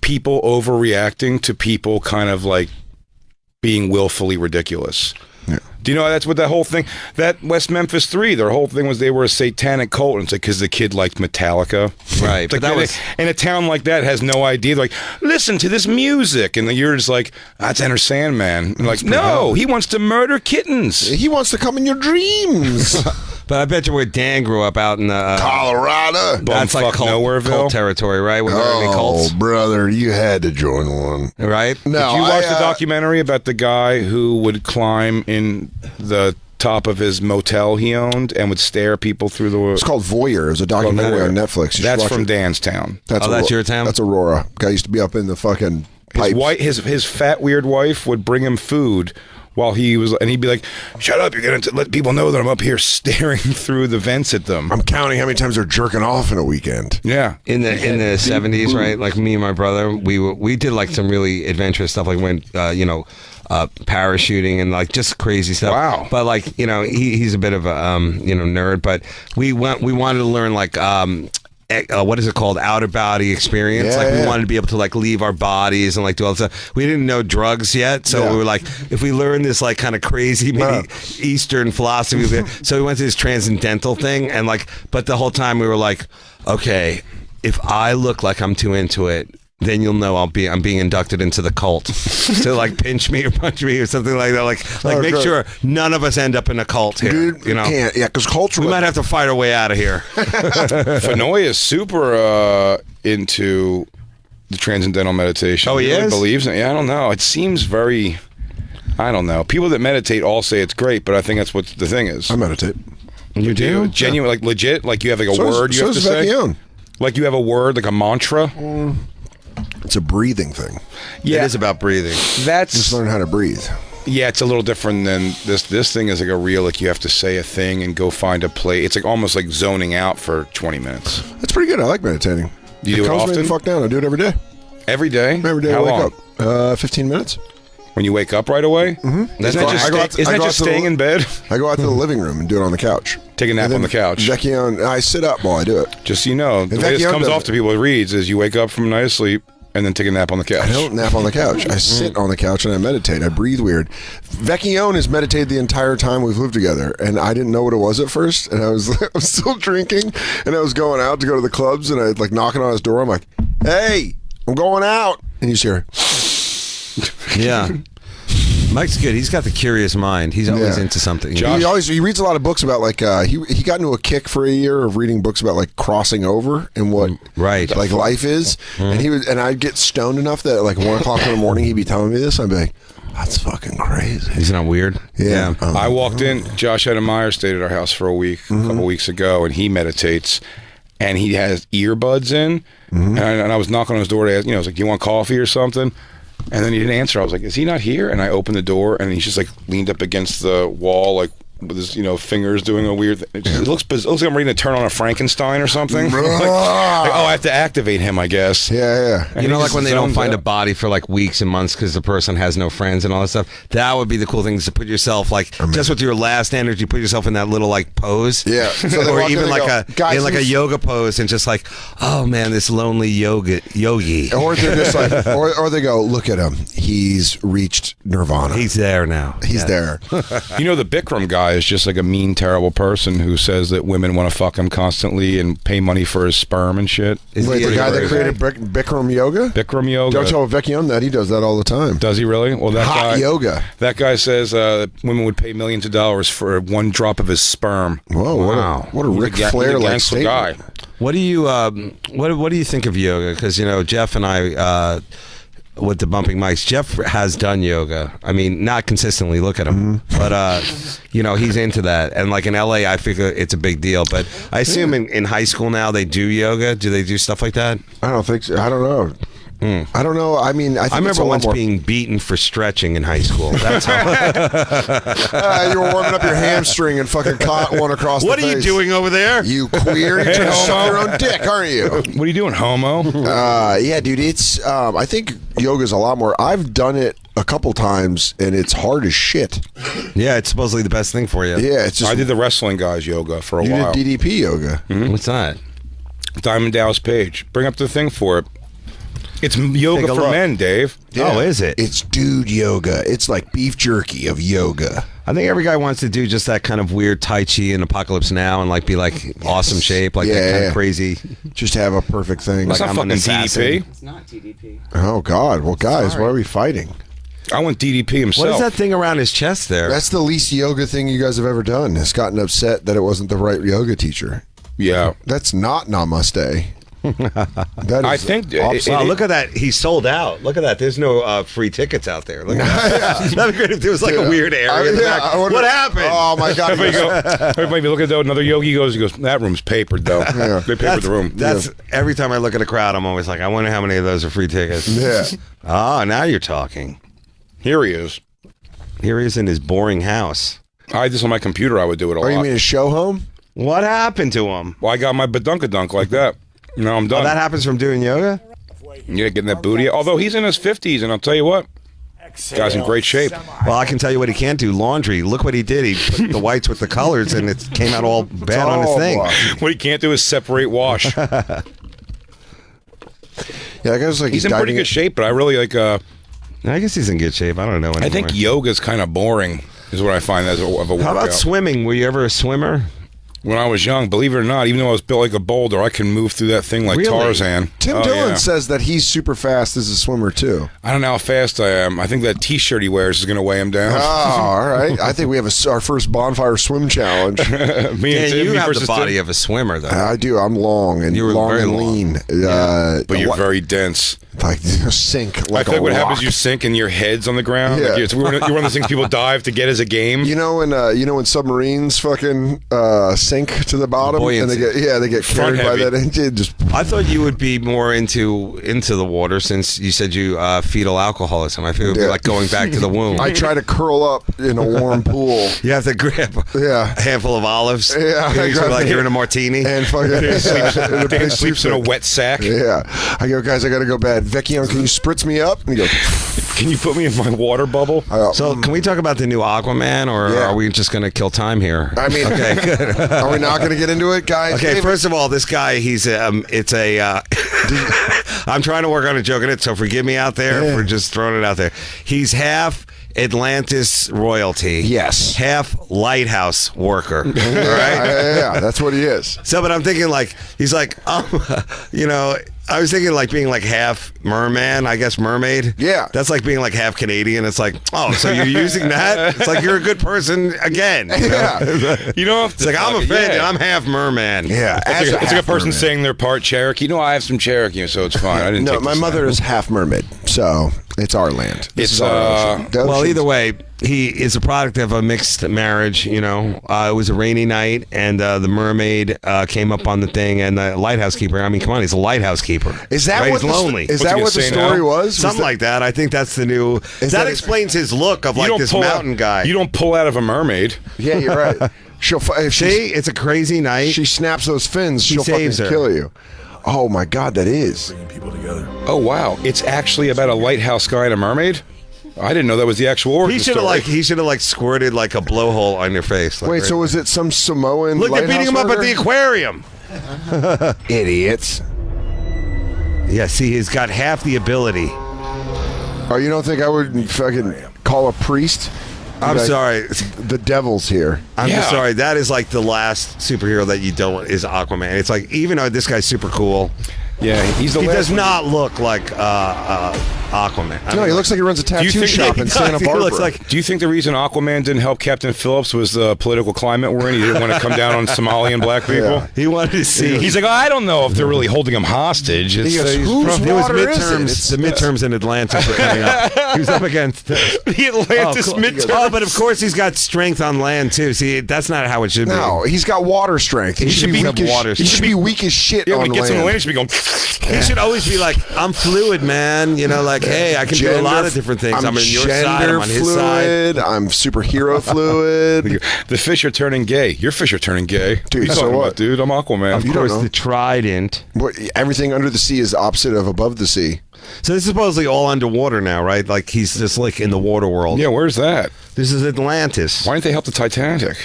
people overreacting to people kind of like being willfully ridiculous. Yeah. Do you know that's what that whole thing, that West Memphis 3, their whole thing was they were a satanic cult, and it's like because the kid liked Metallica. Right. But that was in a town like that has no idea. They're like, listen to this music, and you're just like, that's Enter Sandman. And like, no, he wants to murder kittens. He wants to come in your dreams. But I bet you where Dan grew up out in Colorado. That's like cult territory, right? Were there any cults? Brother, you had to join one. Right? No, Did you watch the documentary about the guy who would climb in the top of his motel he owned and would stare people through the... It's called Voyeur. It was a documentary on Netflix. That's from Dan's town. That's your town? That's Aurora. Guy used to be up in the fucking pipes. His fat, weird wife would bring him food while he was... And he'd be like, shut up, you're going to let people know that I'm up here staring through the vents at them. I'm counting how many times they're jerking off in a weekend. Yeah. In the 70s, right? Like me and my brother, we did like some really adventurous stuff, like went, parachuting and like just crazy stuff. Wow. But like, he's a bit of a, nerd, but we wanted to learn like, what is it called? Outer body experience. Yeah, we wanted to be able to like leave our bodies and like do all that stuff. We didn't know drugs yet, so we were like, if we learn this like kind of crazy maybe Eastern philosophy, so we went to this transcendental thing, and like, but the whole time we were like, okay, if I look like I'm too into it, then you'll know I'm being inducted into the cult. So like pinch me or punch me or something like that. Like make sure none of us end up in a cult here. Dude, can't. Yeah, because cults. We might have to fight our way out of here. Fenoy is super into the transcendental meditation. Oh, he really is? believes in it. Yeah, I don't know. It seems very... I don't know. People that meditate all say it's great, but I think that's what the thing is. I meditate. You do? Genuine, like legit? Like you have like a word you have to say? Vecchione. Like you have a word, like a mantra? It's a breathing thing. Yeah. It is about breathing. That's just learn how to breathe. Yeah, it's a little different than this thing is like a real, like you have to say a thing and go find a place. It's like almost like zoning out for 20 minutes. That's pretty good. I like meditating. You do it calms often? me the fuck down. I do it every day. Every day? Every day. How I wake long? up. 15 minutes. When you wake up right away? Mm-hmm. Isn't that just staying in bed? I go out to the living room and do it on the couch. Take a nap on the couch. Vecchione, I sit up while I do it. Just so you know, the way this comes off to people it reads is you wake up from a night of sleep, and then take a nap on the couch. I don't nap on the couch. I sit on the couch and I meditate. I breathe weird. Vecchione has meditated the entire time we've lived together, and I didn't know what it was at first. And I was still drinking, and I was going out to go to the clubs, and I like knocking on his door. I'm like, "Hey, I'm going out," and you hear, yeah. Mike's good. He's got the curious mind. He's always into something. He reads a lot of books about like he got into a kick for a year of reading books about like crossing over and what like life is. And I'd get stoned enough that at like 1 o'clock in the morning he'd be telling me this. I'd be like, that's fucking crazy. Isn't that weird? Yeah. I walked in. Josh Edemeyer stayed at our house for a week, a couple weeks ago, and he meditates. And he has earbuds in, and I was knocking on his door to ask, I was like, "Do you want coffee or something?" And then he didn't answer. I was like, "Is he not here?" And I opened the door, and he's just like leaned up against the wall, like with his fingers doing a weird thing. It looks like I'm ready to turn on a Frankenstein or something. I have to activate him, I guess. Yeah. And like when they don't find a body for like weeks and months because the person has no friends and all that stuff. That would be the cool thing, is to put yourself just with your last energy, put yourself in that little like pose. Yeah. So or even like a yoga pose, and just like, oh man, this lonely yogi. Or they're just like, or they go, look at him. He's reached nirvana. He's there now. He's there. The Bikram guy is just like a mean, terrible person who says that women want to fuck him constantly and pay money for his sperm and shit. Wait, the guy that created Bikram yoga? Bikram yoga. Don't tell Vecchione that. He does that all the time. Does he really? Well, that hot guy, yoga. That guy says women would pay millions of dollars for one drop of his sperm. Whoa! Wow! What a Ric Flair like statement. Guy. What do you what do you think of yoga? Because Jeff and I. With the bumping mics, Jeff has done yoga. I mean, not consistently. Look at him, but he's into that. And like in LA, I figure it's a big deal. But I assume in high school now they do yoga. Do they do stuff like that? I don't think so. I don't know. I don't know. I mean, I remember once being beaten for stretching in high school. That's how. You were warming up your hamstring and fucking caught one across the face. What are you doing over there? You queer. You're trying to suck your own dick, aren't you? What are you doing, homo? Yeah, dude. It's. I think yoga's a lot more. I've done it a couple times, and it's hard as shit. Yeah, it's supposedly the best thing for you. Yeah, it's just. I did the wrestling guys yoga for a while. You did DDP yoga. What's that? Diamond Dallas Page. Bring up the thing for it. It's yoga for men, Dave. Yeah. Oh, is it? It's dude yoga. It's like beef jerky of yoga. I think every guy wants to do just that kind of weird Tai Chi and Apocalypse Now and like be like awesome shape, like that kind of crazy. Just have a perfect thing. It's not fucking DDP. It's not TDP. Oh, God. Well, guys, why are we fighting? I want DDP himself. What is that thing around his chest there? That's the least yoga thing you guys have ever done. Has gotten upset that it wasn't the right yoga teacher. Yeah. That's not Namaste. That is I think wow, look at that. He's sold out. Look at that. There's no free tickets out there. Look at that. That'd be great if there was like a weird area in the back. What happened? Oh my God. Everybody look at that. Another yogi he goes, that room's papered though. Yeah. They papered the room. That's every time I look at a crowd, I'm always like, I wonder how many of those are free tickets. Yeah. Now you're talking. Here he is. Here he is in his boring house. I had this on my computer. I would do it a lot. Oh, you mean his show home? What happened to him? Well, I got my badunkadunk like that. No, I'm done. Oh, that happens from doing yoga? Yeah, getting that booty. Although he's in his 50s, and I'll tell you what, guy's in great shape. Well, I can tell you what he can't do. Laundry. Look what he did. He put the whites with the colors, and it came out all bad on his thing. What he can't do is separate wash. Yeah, I guess like he's in pretty good shape, but I really like. I guess he's in good shape. I don't know anymore. I think yoga's kind of boring, is what I find as of a workout. How about swimming? Were you ever a swimmer? When I was young, believe it or not, even though I was built like a boulder, I can move through that thing like Tarzan. Tim Dillon says that he's super fast as a swimmer, too. I don't know how fast I am. I think that T-shirt he wears is going to weigh him down. Oh, all right. I think we have our first Bonfire swim challenge. You have the body of a swimmer, though. I do. I'm long and lean. But you're very dense. Like sink like I feel a like what rock. happens, you sink and your head's on the ground. Yeah. Like you're one of those things people dive to get as a game. You know when submarines fucking sink to the bottom and they get carried by that engine. I thought you would be more into the water since you said you fetal alcoholism. I feel it would be like going back to the womb. I try to curl up in a warm pool. You have to grab a handful of olives. Yeah, like you're in a martini and fucking Dan sleeps in a wet sack. Yeah, I go, guys, I gotta go bad. Vecchione, can you spritz me up? And he goes, Can you put me in my water bubble? So, can we talk about the new Aquaman, or are we just going to kill time here? I mean, okay, good. Are we not going to get into it, guys? Okay, first of all, this guy, I'm trying to work on a joke in it, so forgive me out there for just throwing it out there. He's half Atlantis royalty. Yes. Half lighthouse worker. All right? Yeah, that's what he is. So, but I'm thinking he's like, I was thinking being half merman, I guess mermaid. Yeah. That's like being half Canadian. It's like, oh, so you're using that? It's like you're a good person again. You know? Yeah. You know, it's like I'm offended. I'm half merman. Yeah. It's like a person saying they're part Cherokee. No, I have some Cherokee, so it's fine. I didn't. No, my mother is half mermaid, so it's our land. It's our ocean. Well, either way, he is a product of a mixed marriage. It was a rainy night, and the mermaid came up on the thing, and the lighthouse keeper. I mean, come on, he's a lighthouse keeper. Is that right? what He's lonely? Is that what the story was? Something like that. I think that's the new. That explains his look of this mountain guy. You don't pull out of a mermaid. Yeah, you're right. It's a crazy night. She snaps those fins. She'll saves fucking kill you. Oh my God, that is Bringing people together. Oh wow, it's actually about a lighthouse guy and a mermaid. I didn't know that was the actual origin He should have squirted a blowhole on your face. Wait, so was it some Samoan? Look, they're beating him up at the aquarium. Idiots. Yeah, see, he's got half the ability. Oh, you don't think I would fucking call a priest? I'm sorry. The devil's here. I'm just sorry. That is the last superhero that you don't is Aquaman. It's even though this guy's super cool. Yeah, he does not look like Aquaman. No, he looks like he runs a tattoo shop in Santa Barbara. Do you think the reason Aquaman didn't help Captain Phillips was the political climate we're in? He didn't want to come down on Somalian black people? Yeah. He wanted to see. He's like, I don't know if they're really holding him hostage. He goes, whose water is it? The midterms in Atlantis were coming up. He was up against the Atlantis midterms. Oh, but of course he's got strength on land too. See, that's not how it should be. No, he's got water strength. He should be weak as shit on when he gets on the land, he should be going... He should always be like, I'm fluid, man. Hey, I can do a lot of different things. I'm on your side, I'm on his side. I'm superhero fluid. The fish are turning gay. Your fish are turning gay. Dude, so what? About, dude, I'm Aquaman. Of course, the trident. Everything under the sea is opposite of above the sea. So this is supposedly all underwater now, right? He's just in the water world. Yeah, where's that? This is Atlantis. Why didn't they help the Titanic?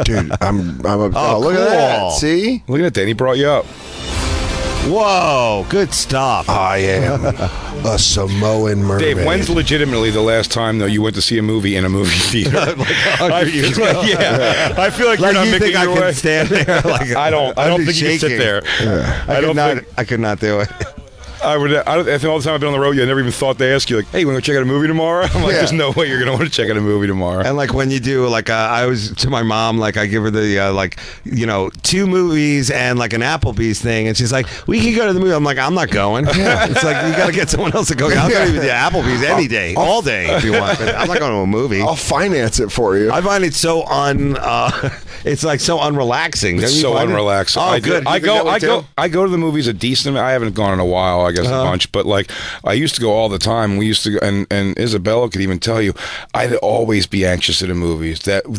Dude, I'm cool. Look at that. See? Look at that, Danny brought you up. Whoa, good stuff. I am a Samoan mermaid. Dave, when's legitimately the last time, though, you went to see a movie in a movie theater? I feel like you're not making your way. I can stand there. I don't think you can sit there. Yeah. I could not do it. I think all the time I've been on the road, I never even thought they ask you, hey, you want to check out a movie tomorrow? I'm like, there's no way you're going to want to check out a movie tomorrow. And when you do, I was to my mom, I give her the, 2 movies and an Applebee's thing. And she's like, we can go to the movie. I'm like, I'm not going. It's you got to get someone else to go. I'll go to the Applebee's any day, all day if you want. But I'm not going to a movie. I'll finance it for you. I find it so it's so unrelaxing. It's so unrelaxing. Oh, good. I go to the movies a decent amount. I haven't gone in a while. I guess a bunch, but I used to go all the time. We used to go, and Isabella could even tell you, I'd always be anxious at the movies. That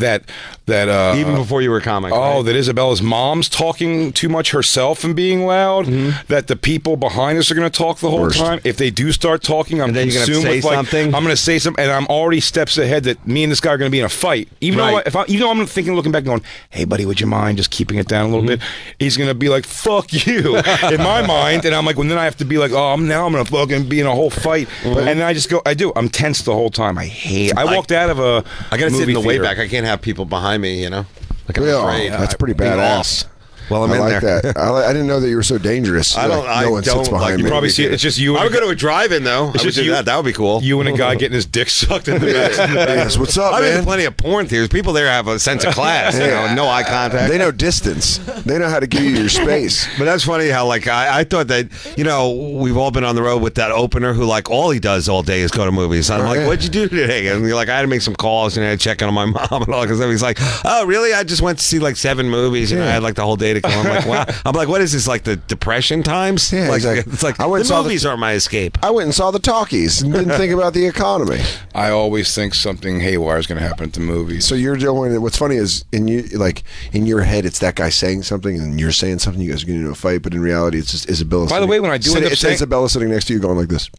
even before you were a comic. Oh, right? That Isabella's mom's talking too much herself and being loud. Mm-hmm. That the people behind us are going to talk the whole time. If they do start talking, I'm consumed with something. I'm going to say something, and I'm already steps ahead that me and this guy are going to be in a fight. Even though I'm thinking, looking back, going, hey buddy, would you mind just keeping it down a little bit? He's going to be like, fuck you, in my mind, and I'm like, well, then I have to be like, oh, I'm gonna fucking be in a whole fight, and then I just go. I'm tense the whole time. I walked out of a. I gotta sit in the way theater. back. I can't have people behind me. I'm afraid. That's pretty badass. Well, I'm in like there. That. I didn't know that you were so dangerous. No one sits behind me. You probably see it. It's just you. I would go to a drive-in though. I would do that. That would be cool. You and a guy getting his dick sucked in the back. Yes, what's up, man? I've been to plenty of porn theaters. People there have a sense of class. No eye contact. They know distance. They know how to give you your space. But that's funny how I thought that we've all been on the road with that opener who all he does all day is go to movies. And I'm like, what'd you do today? And you're like, I had to make some calls and I had to check in on my mom and all. Because he's like, oh really? I just went to see 7 movies and I had the whole day to kill. I'm like, wow. I'm like, what is this, the depression times? Yeah, exactly. It's the movies are my escape. I went and saw the talkies and didn't think about the economy. I always think something haywire is going to happen at the movies. So you're doing. What's funny is in your head, it's that guy saying something and you're saying something. You guys are getting into a fight, but in reality, it's just Isabella. By the way, when I do end up saying, Isabella sitting next to you, going like this.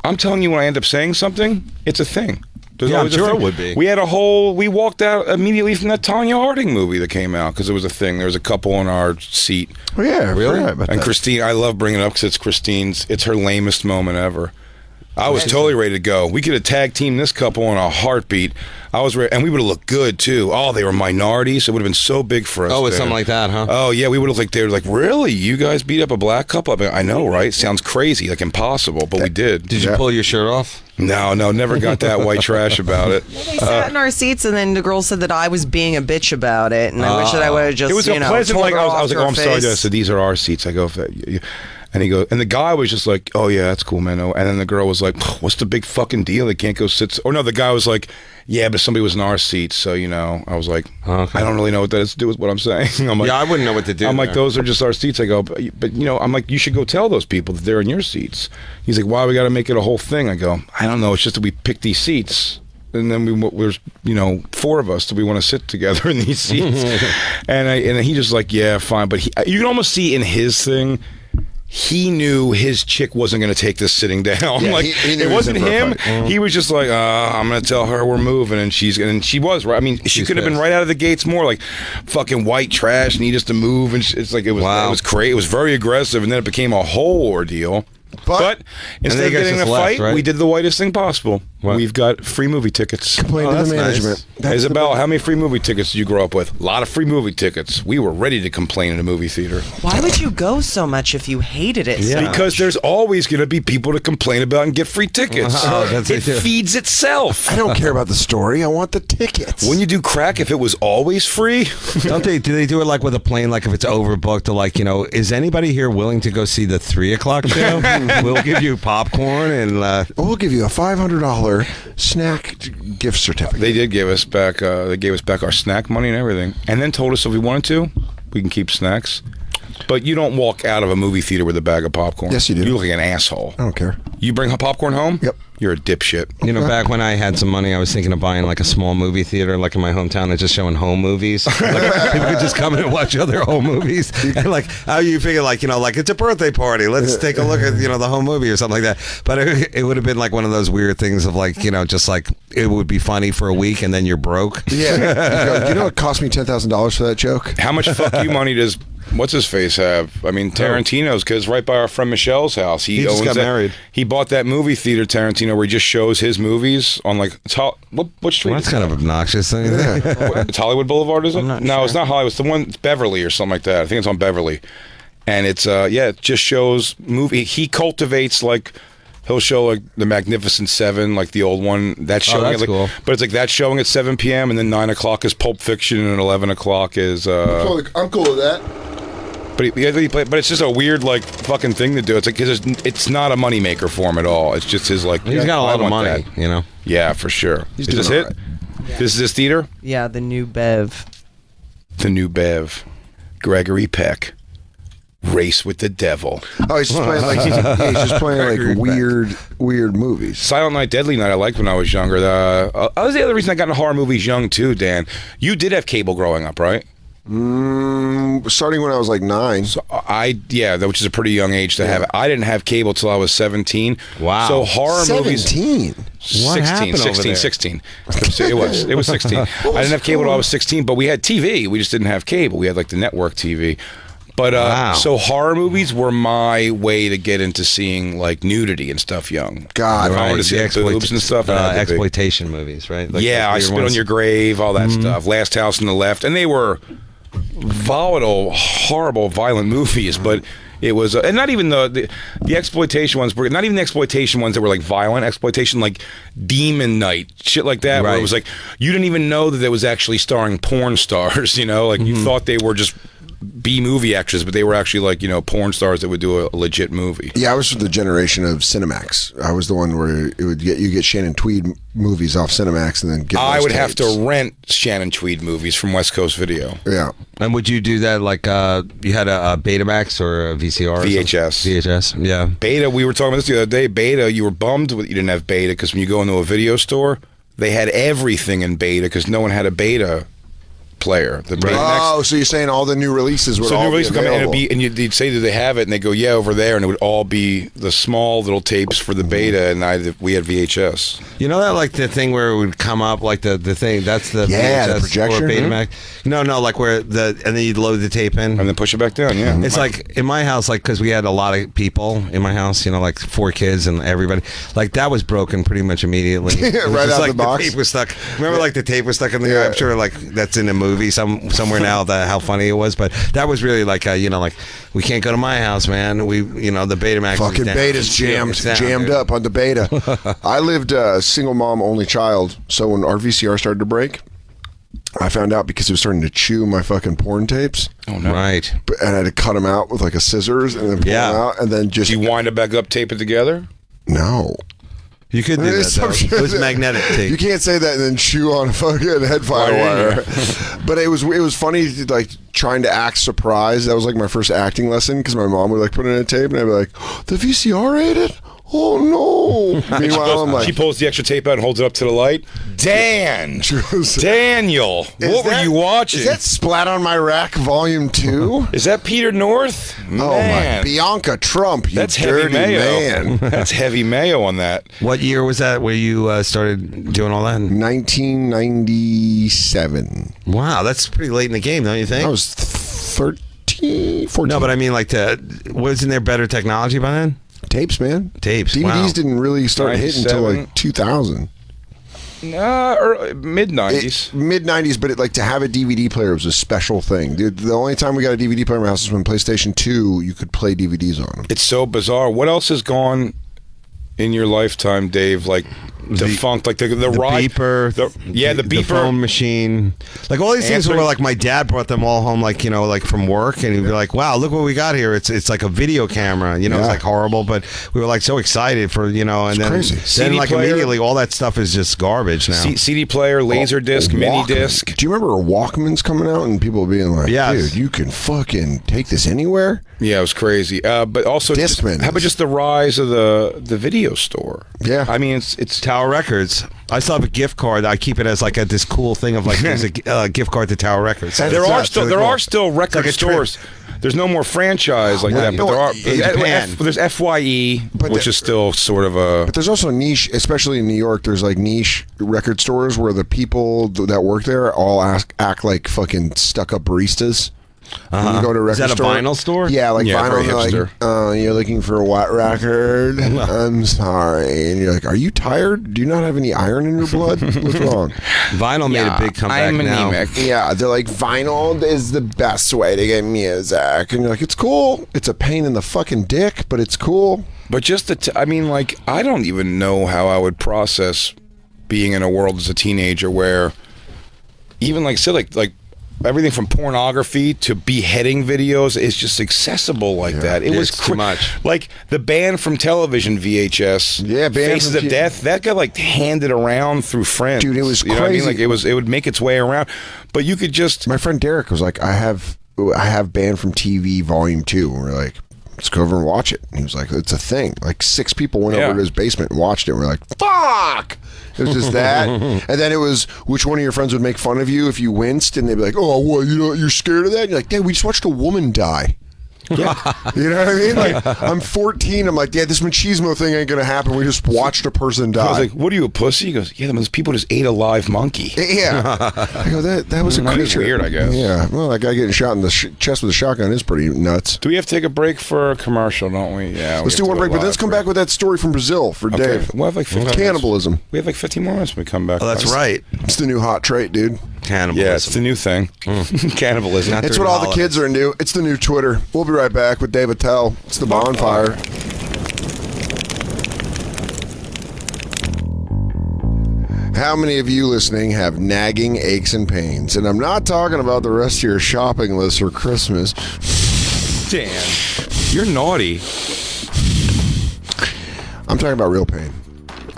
I'm telling you, when I end up saying something, it's a thing. There's Yeah, I'm always a sure thing. it would be. We walked out immediately from that Tanya Harding movie that came out because it was a thing. There was a couple on our seat. Oh, yeah. Really? And Christine, I love bringing it up because it's her lamest moment ever. I was totally ready to go. We could have tag teamed this couple in a heartbeat. I was ready, and we would have looked good too. Oh, they were minorities. It would have been so big for us. Oh, it's something like that, huh? Oh yeah, we would have they were like, really? You guys beat up a black couple? I know, right? Sounds crazy, like impossible, but we did. Did you pull your shirt off? No, never got that white trash about it. They sat in our seats, and then the girl said that I was being a bitch about it, and I wish that I would have just, It was a pleasant, told like her I was like, off oh, I'm her sorry. face. I said, these are our seats. I go, and he goes, and the guy was just like, oh yeah, that's cool, man. And then the girl was like, what's the big fucking deal? They can't go sit. Or no, the guy was like, yeah, but somebody was in our seats, so I was like, I don't really know what that has to do with what I'm saying. I'm like, yeah, I wouldn't know what to do. I'm like, those are just our seats. I go, but I'm like, you should go tell those people that they're in your seats. He's like, why we got to make it a whole thing? I go, I don't know. It's just that we picked these seats. And then there's 4 of us that we want to sit together in these seats. and he just like, yeah, fine. But you can almost see in his thing, he knew his chick wasn't going to take this sitting down. Yeah, like he knew it wasn't him. Mm-hmm. He was just like, I'm going to tell her we're moving, and she was right. I mean, she could have been right out of the gates more like fucking white trash, need us to move, and it's like it was crazy. It was very aggressive, and then it became a whole ordeal. But instead of getting in a fight, we did the whitest thing possible. What? We've got free movie tickets. Complain to the management. Isabel, how many free movie tickets did you grow up with? A lot of free movie tickets. We were ready to complain in a movie theater. Why would you go so much if you hated it so much? Because there's always going to be people to complain about and get free tickets. It feeds itself. I don't care about the story. I want the tickets. Wouldn't you do crack if it was always free? Do they do it like with a plane, like if it's overbooked, to like, is anybody here willing to go see the 3 o'clock show? We'll give you popcorn and we'll give you a $500 snack gift certificate. They did give us back. They gave us back our snack money and everything, and then told us if we wanted to, we can keep snacks. But you don't walk out of a movie theater with a bag of popcorn. Yes, you do. You look like an asshole. I don't care. You bring popcorn home? Yep. You're a dipshit. Back when I had some money, I was thinking of buying like a small movie theater, like in my hometown, that's just showing home movies. Like, people could just come in and watch other home movies. And like, how you figure, like it's a birthday party. Let's take a look at the home movie or something like that. But it would have been like one of those weird things of like just like it would be funny for a week and then you're broke. Yeah. It cost me $10,000 for that joke? How much fuck you money does what's his face have? I mean, Tarantino's, because right by our friend Michelle's house, he just got married. He bought that movie theater, Tarantino, where he just shows his movies on like what street? Well, that's kind of obnoxious. It's Hollywood Boulevard, is it? No, sure. It's not Hollywood. It's the one, it's Beverly or something like that. I think it's on Beverly, and it's it just shows movie. He cultivates like. He'll show like the Magnificent Seven, like the old one. That's showing that's cool. But it's like that's showing at 7 p.m. and then 9 o'clock is Pulp Fiction and 11 o'clock is. I'm cool with that. But it's just a weird like fucking thing to do. It's like it's not a moneymaker for him at all. It's just his like. He's got a lot of money, Yeah, for sure. He's is this doing it? right. This is his theater. Yeah, the new Bev. The new Bev, Gregory Peck. Race with the Devil. Oh, he's just playing like weird movies. Silent Night, Deadly Night. I liked when I was younger. That was the other reason I got into horror movies young too. Dan, you did have cable growing up, right? Starting when I was like 9. So which is a pretty young age to have it. I didn't have cable till I was 17. Wow. So horror 17? movies. 16. It was 16. I didn't have cable till I was 16, but we had TV. We just didn't have cable. We had like the network TV. But so horror movies were my way to get into seeing like nudity and stuff young. God, I wanted to see boobs and stuff. Exploitation movies, right? Like I Spit on Your Grave, all that stuff. Last House on the Left, and they were volatile, horrible, violent movies. But it was, and not even the exploitation ones were not even the exploitation ones that were like violent exploitation, like Demon Night, shit like that. Where it was like you didn't even know that it was actually starring porn stars. Like you thought they were just B movie actors, but they were actually like porn stars that would do a legit movie. Yeah, I was from the generation of Cinemax. I was the one where you get Shannon Tweed movies off Cinemax and then get. I would have to rent Shannon Tweed movies from West Coast Video. Yeah, and would you do that like you had a Betamax or a VCR? VHS. VHS. Yeah. Beta. We were talking about this the other day. Beta. You were bummed that you didn't have Beta because when you go into a video store, they had everything in Beta because no one had a Beta player. The so you're saying all the new releases would all be available? And you'd say, do they have it? And they go, yeah, over there. And it would all be the small little tapes for the beta, and we had VHS. You know that like the thing where it would come up like the thing that's the VHS, the projection, or Betamax. No, like where and then you'd load the tape in and then push it back down. Yeah, it's like in my house, like because we had a lot of people in my house, like 4 kids and everybody, like that was broken pretty much immediately. Right out like the box. The tape was stuck. Remember, like the tape was stuck in the. I'm sure like that's in a movie somewhere now how funny it was, but that was really like like we can't go to my house, man. We the Betamax fucking beta's jammed up on the beta. I lived a single mom only child, so when our VCR started to break, I found out because it was starting to chew my fucking porn tapes. Oh no! Right, and I had to cut them out with like a scissors and then pull them out, and then just. Do you wind it back up, tape it together? No. You could do that, though. It was magnetic tape. You can't say that and then chew on a fucking headphone wire. But it was funny, like, trying to act surprised. That was, like, my first acting lesson, because my mom would, like, put in a tape, and I'd be like, the VCR ate it? Oh, no. Meanwhile, I'm like... She pulls the extra tape out and holds it up to the light. Daniel, what were you watching? Is that Splat on My Rack Volume 2? Is that Peter North? Man. Oh, my. Bianca Trump, you That's dirty heavy mayo. man. That's heavy mayo on that. What year was that where you started doing all that? 1997. Wow, that's pretty late in the game, don't you think? I was 13, 14. No, but I mean, like, wasn't there better technology by then? Tapes, man. Tapes. DVDs didn't really start hitting until like 2000. Mid 90s. Mid 90s, but to have a DVD player was a special thing. Dude, the only time we got a DVD player in my house was when PlayStation 2, you could play DVDs on them. It's so bizarre. What else has gone in your lifetime, Dave? Like defunct, like the ride, beeper, the beeper, the phone machine, like all these things were like my dad brought them all home, like like from work, and he'd be like, "Wow, look what we got here! It's like a video camera, It's like horrible, but we were like so excited for and it's then crazy. Then like player, immediately all that stuff is just garbage now. CD player, laser disc, mini disc. Do you remember Walkmans coming out and people being like, "Dude, you can fucking take this anywhere"? Yeah, it was crazy. But also, Discman. How about just the rise of the video store? Yeah, I mean, it's Tower Records. I still have a gift card. I keep it as like this cool thing of like there's a gift card to Tower Records. There are still record stores. There's no more franchise like that, but there are. There's FYE, which is still sort of a. But there's also niche, especially in New York. There's like niche record stores where the people that work there all act like fucking stuck-up baristas. You go to a record store. Is that a vinyl store? Yeah, like vinyl. Like, you're looking for a what record? I'm sorry. And you're like, are you tired? Do you not have any iron in your blood? What's wrong? Vinyl made a big comeback I'm anemic. now. Yeah, they're like, vinyl is the best way to get music. And you're like, it's cool. It's a pain in the fucking dick, but it's cool. But just I don't even know how I would process being in a world as a teenager where even like everything from pornography to beheading videos is just accessible like that. It was too much. Like the Banned from Television VHS. Yeah, Faces of Death. That got like handed around through friends. Dude, it was crazy. Know what I mean? Like it would make its way around. But you could just. My friend Derek was like, I have Banned from TV Volume 2. And we're like, let's go over and watch it. And he was like, it's a thing. Like 6 people went over to his basement and watched it. And we're like, fuck! It was just that. And then it was, which one of your friends would make fun of you if you winced? And they'd be like, oh, well, you're scared of that? And you're like, Dad, we just watched a woman die. Yeah. You know what I mean? Like, I'm 14. I'm like, Dad, this machismo thing ain't going to happen. We just watched a person die. I was like, what are you, a pussy? He goes, yeah, those people just ate a live monkey. Yeah. I go, that was a creature. Weird, I guess. Yeah. Well, that guy getting shot in the chest with a shotgun is pretty nuts. Do we have to take a break for a commercial, don't we? Yeah. Let's do one break, but let's come back with that story from Brazil for Dave. We'll have like 15 cannibalism. Minutes. We have like 15 more minutes when we come back. Oh, that's right. It's the new hot trait, dude. Cannibalism. Yeah, it's the new thing. Cannibalism. It's what all the kids are into. It's the new Twitter. We'll be right back with Dave Attell. It's the Bonfire. How many of you listening have nagging aches and pains? And I'm not talking about the rest of your shopping list for Christmas. Dan, you're naughty. I'm talking about real pain.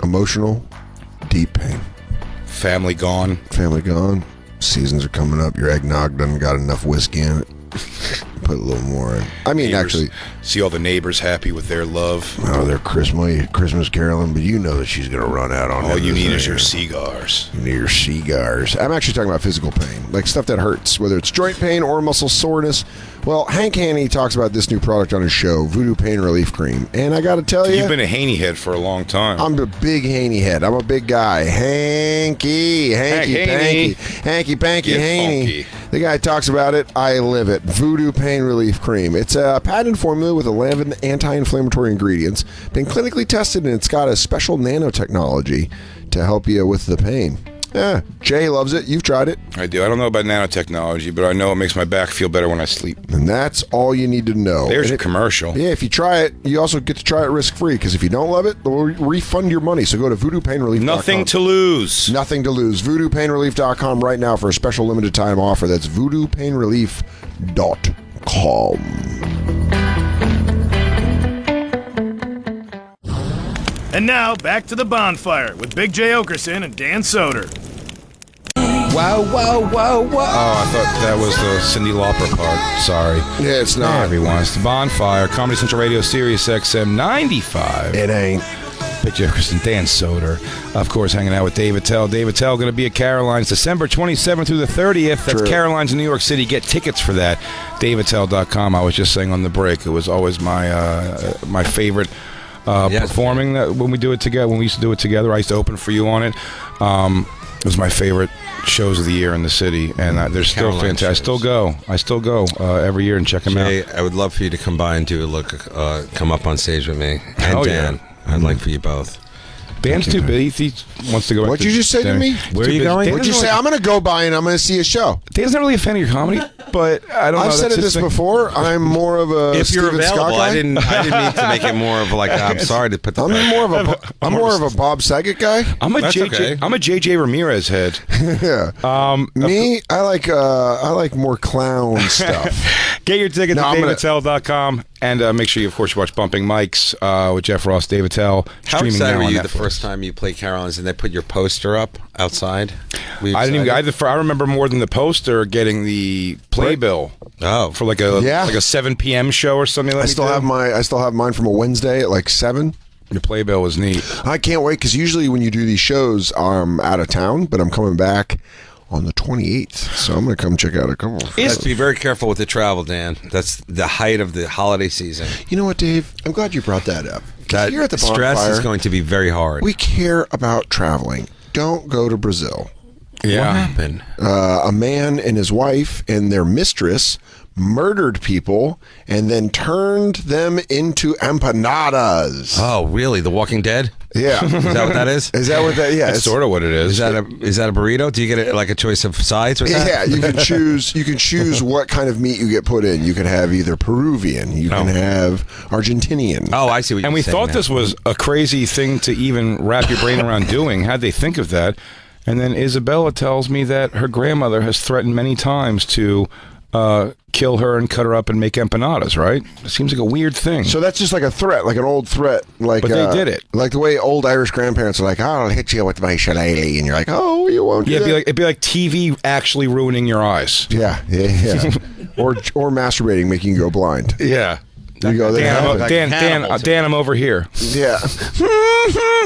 Emotional, deep pain. Family gone. Family gone. Seasons are coming up. Your eggnog doesn't got enough whiskey in it. put a little more in. I mean, actually, see all the neighbors happy with their love. Oh, they're Christmas caroling, but you know that she's going to run out on all you need is your cigars. You need your cigars. I'm actually talking about physical pain, like stuff that hurts, whether it's joint pain or muscle soreness. Well, Hank Haney talks about this new product on his show, Voodoo Pain Relief Cream. And I got to tell you, you've been a Haney head for a long time. I'm a big Haney head. I'm a big guy. Hanky Panky Haney. The guy talks about it. I live it. Voodoo Pain Relief Cream. It's a patented formula with 11 anti-inflammatory ingredients. Been clinically tested, and it's got a special nanotechnology to help you with the pain. Yeah, Jay loves it. You've tried it. I do. I don't know about nanotechnology, but I know it makes my back feel better when I sleep. And that's all you need to know. There's a commercial. Yeah, if you try it, you also get to try it risk-free, because if you don't love it, they'll refund your money. So go to voodoopainrelief.com. Nothing to lose. Nothing to lose. voodoopainrelief.com right now for a special limited time offer. That's voodoopainrelief.com. And now, back to the bonfire with Big J. Oakerson and Dan Soder. Wow, wow, wow, wow. Oh, I thought that was the Cyndi Lauper part. Sorry. Yeah, it's not. Hey, everyone, it's the Bonfire, Comedy Central Radio, Sirius XM 95. It ain't. Big J. Oakerson, Dan Soder. Of course, hanging out with David Tell. David Tell going to be at Caroline's December 27th through the 30th. That's True. Caroline's in New York City. Get tickets for that. DavidTell.com. I was just saying on the break, it was always my favorite performing that when we do it together. When we used to do it together, I used to open for you on it. It was my favorite shows of the year in the city, and they're still fantastic. I still go every year and check them out. I would love for you to come by and do a look, come up on stage with me and Dan. Yeah. I'd like for you both. Dan's too busy. He wants to go. What'd you just say to me? Where are you going? What'd you say? I'm going to go by and I'm going to see a show. Dan's not really a fan of your comedy, but I don't know. I've said it this before. I'm more of a if you're Steven available, Scott guy. I didn't mean to make it more of like I'm sorry to put the. I'm more of a Bob Saget guy. I'm a JJ Ramirez head. Yeah. Me, I like more clown stuff. Get your tickets at davidtell.com. And make sure you, of course, watch Bumping Mics with Jeff Ross, David Tell. How excited were you the first time you played Caroline's and they put your poster up outside? I didn't even. I remember more than the poster getting the playbill. Oh, for like a 7 p.m. show or something. I still have mine from a Wednesday at like 7. Your playbill was neat. I can't wait because usually when you do these shows, I'm out of town, but I'm coming back on the 28th, so I'm going to come check out a couple. You have to be very careful with the travel, Dan. That's the height of the holiday season. You know what, Dave? I'm glad you brought that up. That here at the stress Bonfire, is going to be very hard. We care about traveling. Don't go to Brazil. Yeah. What happened? A man and his wife and their mistress murdered people and then turned them into empanadas. Oh, really? The Walking Dead? Yeah. Is that what that is? Is that what that? Yeah, that's sort of what it is. Is that a burrito? Do you get like a choice of sides with that? Yeah, you can choose. You can choose what kind of meat you get put in. You can have either Peruvian. You can have Argentinian. Oh, I see what you're saying. And we thought this was a crazy thing to even wrap your brain around doing. How'd they think of that? And then Isabella tells me that her grandmother has threatened many times to kill her and cut her up and make empanadas, right? It seems like a weird thing. So that's just like a threat, like an old threat. Like, but they did it. Like the way old Irish grandparents are like, I'll hit you with my shillelagh. And you're like, oh, you won't do that. It'd be like TV actually ruining your eyes. Yeah. or masturbating, making you go blind. Yeah. There you go. Dan, I'm over here. Yeah.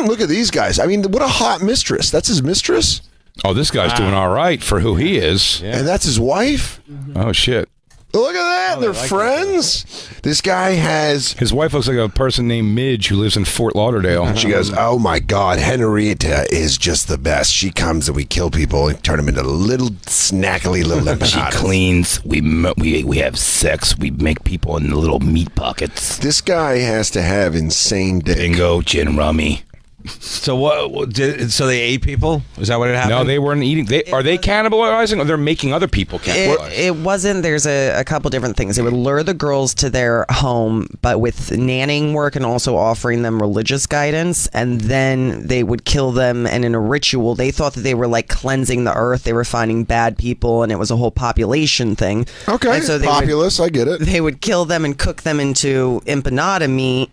Look at these guys. I mean, what a hot mistress. That's his mistress? Oh, this guy's doing all right for who he is. Yeah. And that's his wife? Oh, shit. Look at that. They're friends. This guy has... His wife looks like a person named Midge who lives in Fort Lauderdale. And she goes, oh, my God, Henrietta is just the best. She comes and we kill people and turn them into little snackly little empanadas. She cleans. We have sex. We make people in little meat pockets. This guy has to have insane dick. Bingo, gin rummy. So what? So they ate people? Is that what it happened? No, they weren't eating. Are they cannibalizing, or they're making other people cannibalize? It wasn't. There's a couple different things. It would lure the girls to their home, but with nannying work and also offering them religious guidance, and then they would kill them. And in a ritual, they thought that they were like cleansing the earth. They were finding bad people, and it was a whole population thing. Okay, and so populace. I get it. They would kill them and cook them into empanada meat.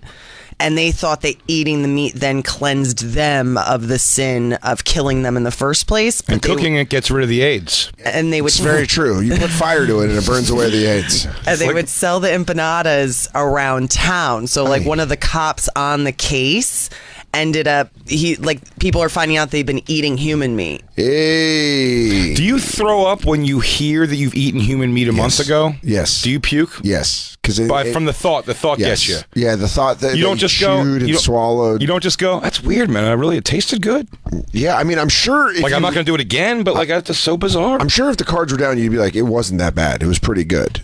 and they thought that eating the meat then cleansed them of the sin of killing them in the first place. And cooking it gets rid of the AIDS. And they would. It's very true. You put fire to it and it burns away the AIDS. And they would sell the empanadas around town. So, like, one of the cops on the case ended up, people are finding out they've been eating human meat. Hey. Do you throw up when you hear that you've eaten human meat a month ago? Yes. Do you puke? Yes. From the thought yes. gets you. Yeah, the thought that you don't just go, swallowed. You don't just go, that's weird, man. It tasted good. Yeah, I mean, I'm sure. I'm not going to do it again, but that's just so bizarre. I'm sure if the cards were down, you'd be like, it wasn't that bad. It was pretty good.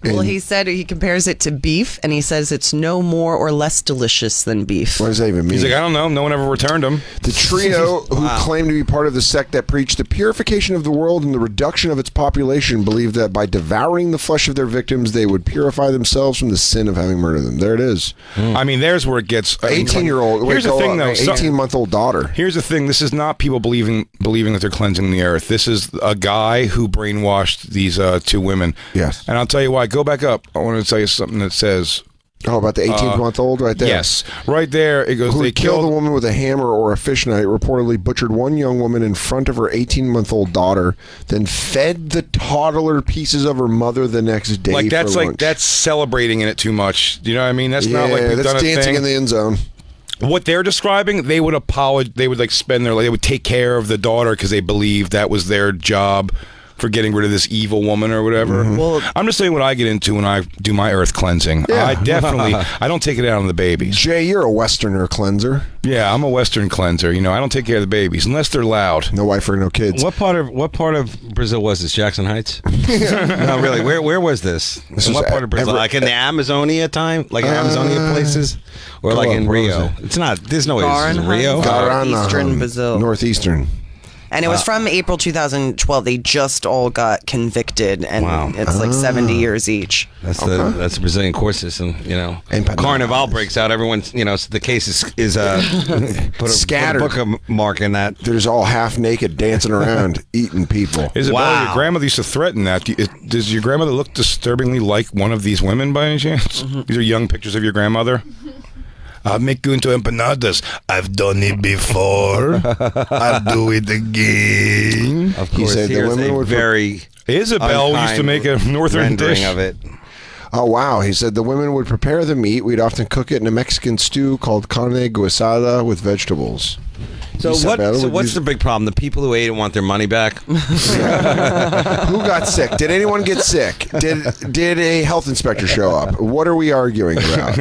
Well, he said he compares it to beef, and he says it's no more or less delicious than beef. What does that even mean? He's like, I don't know. No one ever returned him. The trio, who claimed to be part of the sect that preached the purification of the world and the reduction of its population, believed that by devouring the flesh of their victims, they would purify themselves from the sin of having murdered them. There it is. I mean, there's where it gets... 18-year-old. Here's the thing, though. 18-month-old daughter. Here's the thing. This is not people believing that they're cleansing the earth. This is a guy who brainwashed these two women. Yes. And I'll tell you why. Go back up. I want to tell you something that says... Oh, about the 18-month-old right there? Yes. Right there, it goes... Who killed a woman with a hammer or a fish knife, reportedly butchered one young woman in front of her 18-month-old daughter, then fed the toddler pieces of her mother the next day for lunch. That's celebrating in it too much. Do you know what I mean? That's not like we've that's done a dancing thing. in the end zone. What they're describing, they would apologize. They would they would take care of the daughter because they believe that was their job for getting rid of this evil woman or whatever. Well, I'm just saying what I get into when I do my earth cleansing. Yeah. I don't take it out on the babies. Jay, you're a Westerner cleanser. Yeah, I'm a Western cleanser. I don't take care of the babies unless they're loud. No wife or no kids. What part of Brazil was this? Jackson Heights? No, really. Where was this? What part of Brazil? Like in the Amazonia time, like Amazonia places, or like in Rio? It's not. There's no way it's in Rio. Eastern Brazil. Northeastern. And it was from April 2012. They just all got convicted, and it's like 70 years each. That's the Brazilian court system, And Carnival breaks out. Everyone's, the case is scattered. Put a bookmark in that. They're just all half naked, dancing around, eating people. Isabel, your grandmother used to threaten that. Does your grandmother look disturbingly like one of these women by any chance? These are young pictures of your grandmother. I'll make you into empanadas. I've done it before. I'll do it again. Of course, the women would very Isabel used to make a northern dish of it. Oh, wow. He said the women would prepare the meat. We'd often cook it in a Mexican stew called carne guisada with vegetables. So what's the big problem? The people who ate it want their money back? Who got sick? Did anyone get sick? Did a health inspector show up? What are we arguing about?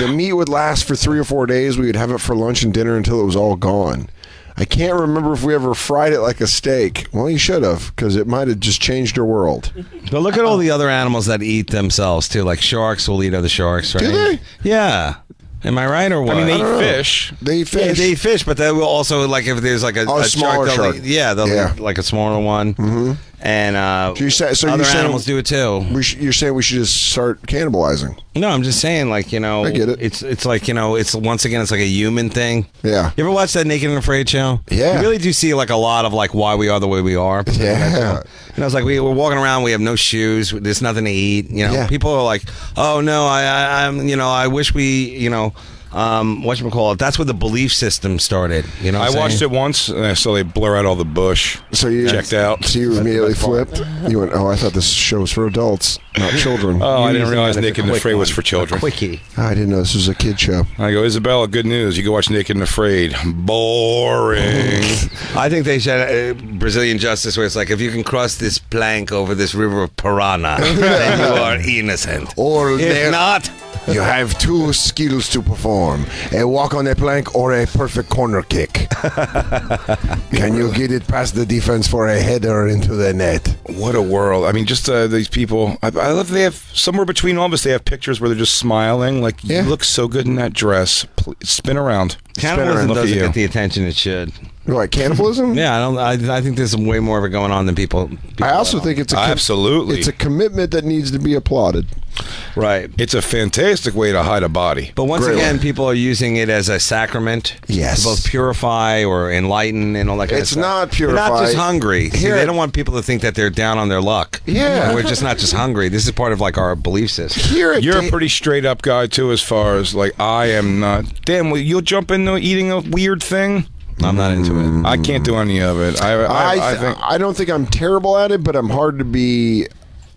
The meat would last for 3 or 4 days. We would have it for lunch and dinner until it was all gone. I can't remember if we ever fried it like a steak. Well, you should have, because it might have just changed your world. But look at all the other animals that eat themselves, too. Like sharks will eat other sharks, right? Do they? Yeah. Am I right or what? I mean, they eat fish. They eat fish. Yeah, they eat fish, but they will also, like, if there's like a smaller shark. They'll eat like a smaller one. Mm-hmm. And other animals do it too. You're saying we should just start cannibalizing? No, I'm just saying, like, I get it. It's like, it's once again, it's like a human thing. Yeah. You ever watch that Naked and Afraid show? Yeah. You really do see like a lot of like why we are the way we are. Yeah. It's like we're walking around, we have no shoes, there's nothing to eat. People are like, oh no, I wish we, whatchamacallit, that's where the belief system started. I watched it once, and I saw they blur out all the bush. So you checked out. So you immediately flipped. You went, I thought this show was for adults, not children. Oh, I didn't realize Naked and Afraid was for children. Quickie. I didn't know this was a kid show. I go, Isabella, good news. You go watch Naked and Afraid. Boring. I think they should Brazilian justice, where it's like, if you can cross this plank over this river of piranha, then you are innocent. Or if not, you have 2 skills to perform: a walk on a plank or a perfect corner kick. Can you get it past the defense for a header into the net? What a world. I mean, just these people. I love they have, somewhere between all of us, they have pictures where they're just smiling. Like, you look so good in that dress. Please, spin around. Cannibalism doesn't get the attention it should. What, cannibalism? Yeah, I think there's way more of it going on than people I also think it's absolutely. It's a commitment that needs to be applauded. Right. It's a fantastic way to hide a body. But once again, people are using it as a sacrament. Yes. To both purify or enlighten and all that kind of It's stuff. not They're purify. not just hungry. See, Here- they don't want people to think that they're down on their luck. Yeah. We're just not just hungry. This is part of like our belief system. You're a pretty straight up guy too, as far as like I am not. Damn, you'll jump into eating a weird thing. I'm not into it. I can't do any of it. I don't think I'm terrible at it, but I'm hard to be.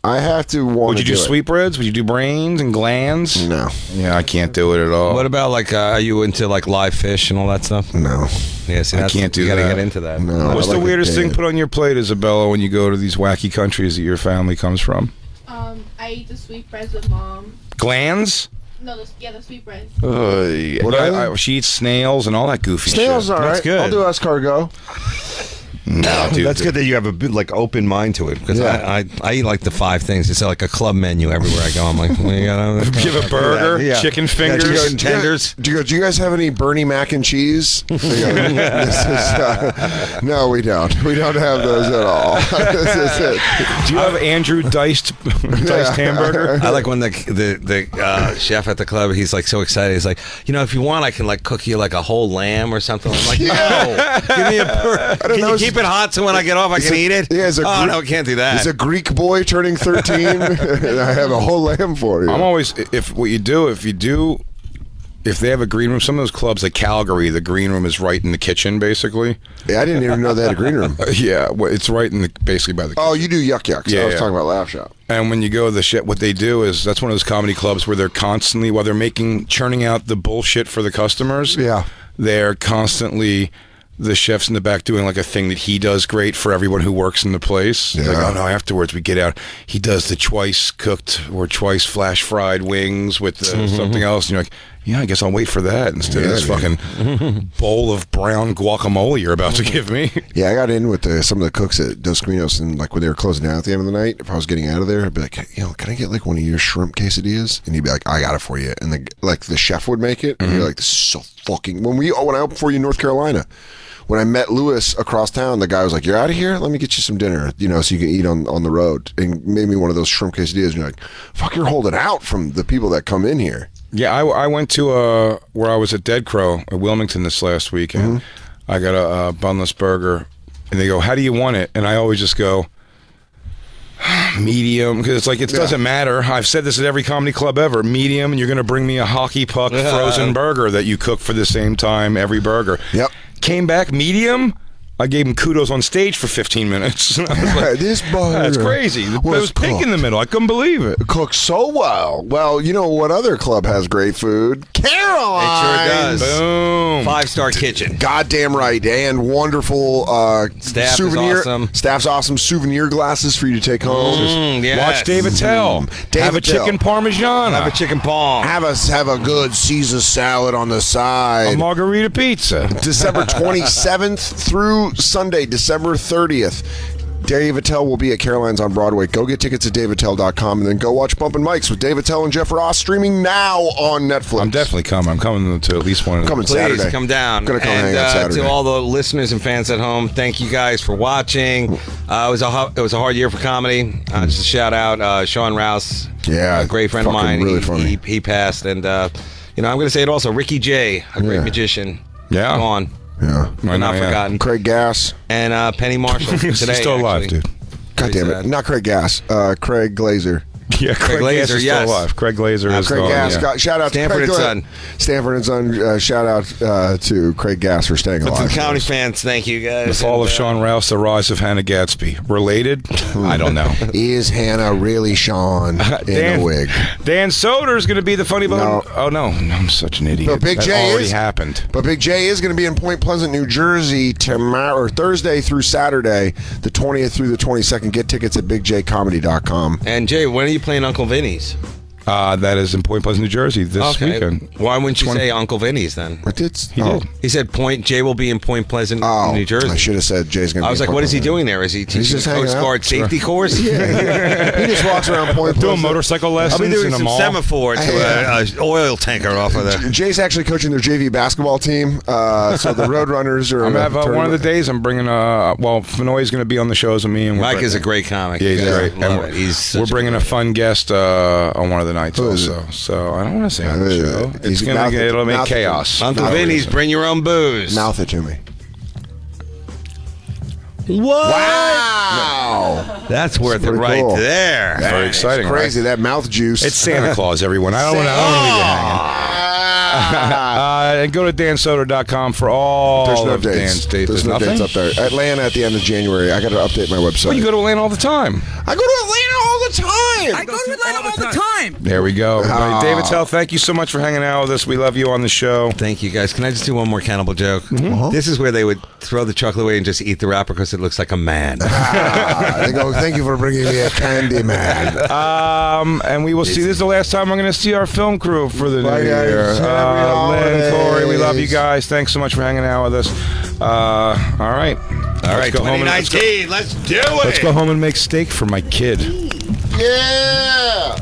I have to want. Would you do sweetbreads? Would you do brains and glands? No. Yeah, I can't do it at all. What about like, are you into like live fish and all that stuff? No. Yeah, see, I can't do you that. gotta get into that. No. What's the weirdest thing put on your plate, Isabella, when you go to these wacky countries that your family comes from? I eat the sweetbreads with mom. Glands? No, the sweetbreads. She eats snails and all that goofy Snails, shit. all right. I'll do escargot. No, dude. That's good that you have a bit, like open mind to it because I eat like the 5 things. It's like a club menu everywhere I go. I'm like, what you got? You have a burger, chicken fingers, chicken tenders. Do you guys have any Bernie mac and cheese? No, we don't. We don't have those at all. This is it. Do you have Andrew diced hamburger? I like when the chef at the club, he's like so excited. He's like, if you want, I can like cook you like a whole lamb or something. I'm like, no, give me a burger. Can you keep it hot so when I get off I can eat it? Yeah, no, I can't do that. He's a Greek boy turning 13, and I have a whole lamb for you. I'm always, if they have a green room, some of those clubs like Calgary, the green room is right in the kitchen, basically. Yeah, I didn't even know they had a green room. Yeah, well, it's right in basically by the kitchen. Oh, you do yuck yucks. Yeah, I was talking about Laugh Shop. And when you go to the shit, what they do is that's one of those comedy clubs where they're constantly, while they're churning out the bullshit for the customers, they're constantly, the chef's in the back doing like a thing that he does great for everyone who works in the place. Like, oh no, afterwards we get out, he does the twice cooked or twice flash fried wings with something else, and you're like, yeah, I guess I'll wait for that instead of this fucking bowl of brown guacamole you're about to give me. Yeah, I got in with some of the cooks at Dos Caminos, and like when they were closing down at the end of the night, if I was getting out of there, I'd be like, can I get like one of your shrimp quesadillas? And he'd be like, I got it for you. And the chef would make it, and you're like, this is so fucking. When I opened for you in North Carolina, when I met Lewis across town, the guy was like, you're out of here? Let me get you some dinner, so you can eat on the road. And made me one of those shrimp quesadillas. And you're like, fuck, you're holding out from the people that come in here. Yeah, I went to where I was at Dead Crow at Wilmington this last weekend. I got a bunless burger, and they go, how do you want it? And I always just go, medium, because it's like, it doesn't matter. I've said this at every comedy club ever. Medium, and you're going to bring me a hockey puck frozen burger that you cook for the same time every burger. Yep. Came back medium. I gave him kudos on stage for 15 minutes. I was like, this burger that's crazy. There was pink cooked in the middle. I couldn't believe it. Cooked so well. Well, you know what other club has great food? Caroline. It sure does. Boom. 5-star kitchen. Goddamn right. And wonderful Staff souvenir. is awesome. Staff's awesome. Souvenir glasses for you to take home. Yes. Watch David Tell. Have a chicken parmesan. Have a chicken palm. Have a good Caesar salad on the side. A margarita pizza. December 27th through Sunday, December 30th. Dave Attell will be at Caroline's on Broadway. Go get tickets at daveattell.com and then go watch Bumpin' Mics with Dave Attell and Jeff Ross streaming now on Netflix. I'm definitely coming. I'm coming to at least one of them. Coming Please Saturday. come down. I'm gonna come hang out Saturday. To all the listeners and fans at home, thank you guys for watching. It was a hard year for comedy. Just a shout out, Sean Rouse. Yeah, a great friend of mine. Really funny. He passed, and I'm going to say it also. Ricky Jay, a great magician. Yeah, gone. Yeah, not forgotten. Craig Gass and Penny Marshall. He's today, still alive, dude. God damn it! Not Craig Gass. Craig Glazer. Yeah, Craig Glazer is still alive. Craig Glazer is Craig gone. Gass. Yeah. Shout out Stanford to Craig and Son. Stanford and Son. Shout out to Craig Gass for staying alive. To the comedy fans, thank you guys. The fall of Sean Rouse, the rise of Hannah Gadsby. Related? I don't know. Is Hannah really Sean in a wig? Dan Soder is going to be the funny bone. No. Oh no, I'm such an idiot. But Big that J already is, happened. But Big J is going to be in Point Pleasant, New Jersey tomorrow, or Thursday through Saturday, the 20th through the 22nd. Get tickets at bigjcomedy.com. And Jay, when are you playing Uncle Vinny's? That is in Point Pleasant, New Jersey this weekend. Why wouldn't you say Uncle Vinny's then? I did. He did. He said Jay will be in Point Pleasant, New Jersey. I should have said Jay's going to be I was like, what is he doing there? Is he teaching a Coast Guard safety course? Yeah. He just walks around Point Pleasant. Doing motorcycle lessons I'll be doing in a some mall. semaphore to an oil tanker off of there. Jay's actually coaching their JV basketball team. So the Roadrunners are. I'm going to have one of the days. I'm bringing Fenoy's going to be on the shows with me. And Mike is a great comic. Yeah, he's great. Love it. We're bringing a fun guest on one of the nights also. So I don't want to say on the show. It'll make chaos. Uncle Vinny's, bring your own booze. Mouth it to me. What? Wow. That's worth it right cool. there. Very exciting. Crazy, that mouth juice. It's Santa Claus, everyone. I don't want to leave you hanging. And go to dansoder.com for all of Dan's dates. There's no dates up there. Atlanta at the end of January. I got to update my website. Well, you go to Atlanta all the time. I go to Atlanta all the time. I go to Atlanta all the time. There we go. David Tell, thank you so much for hanging out with us. We love you on the show. Thank you, guys. Can I just do one more cannibal joke? This is where they would throw the chocolate away and just eat the wrapper because it looks like a man. They go, thank you for bringing me a candy man. And we will see. This is the last time I'm going to see our film crew for the Bye, new year. guys. Lynn, Corey, we love you guys. Thanks so much for hanging out with us. All right. All right, 2019. Let's do it. Let's go home and make steak for my kid. Yeah.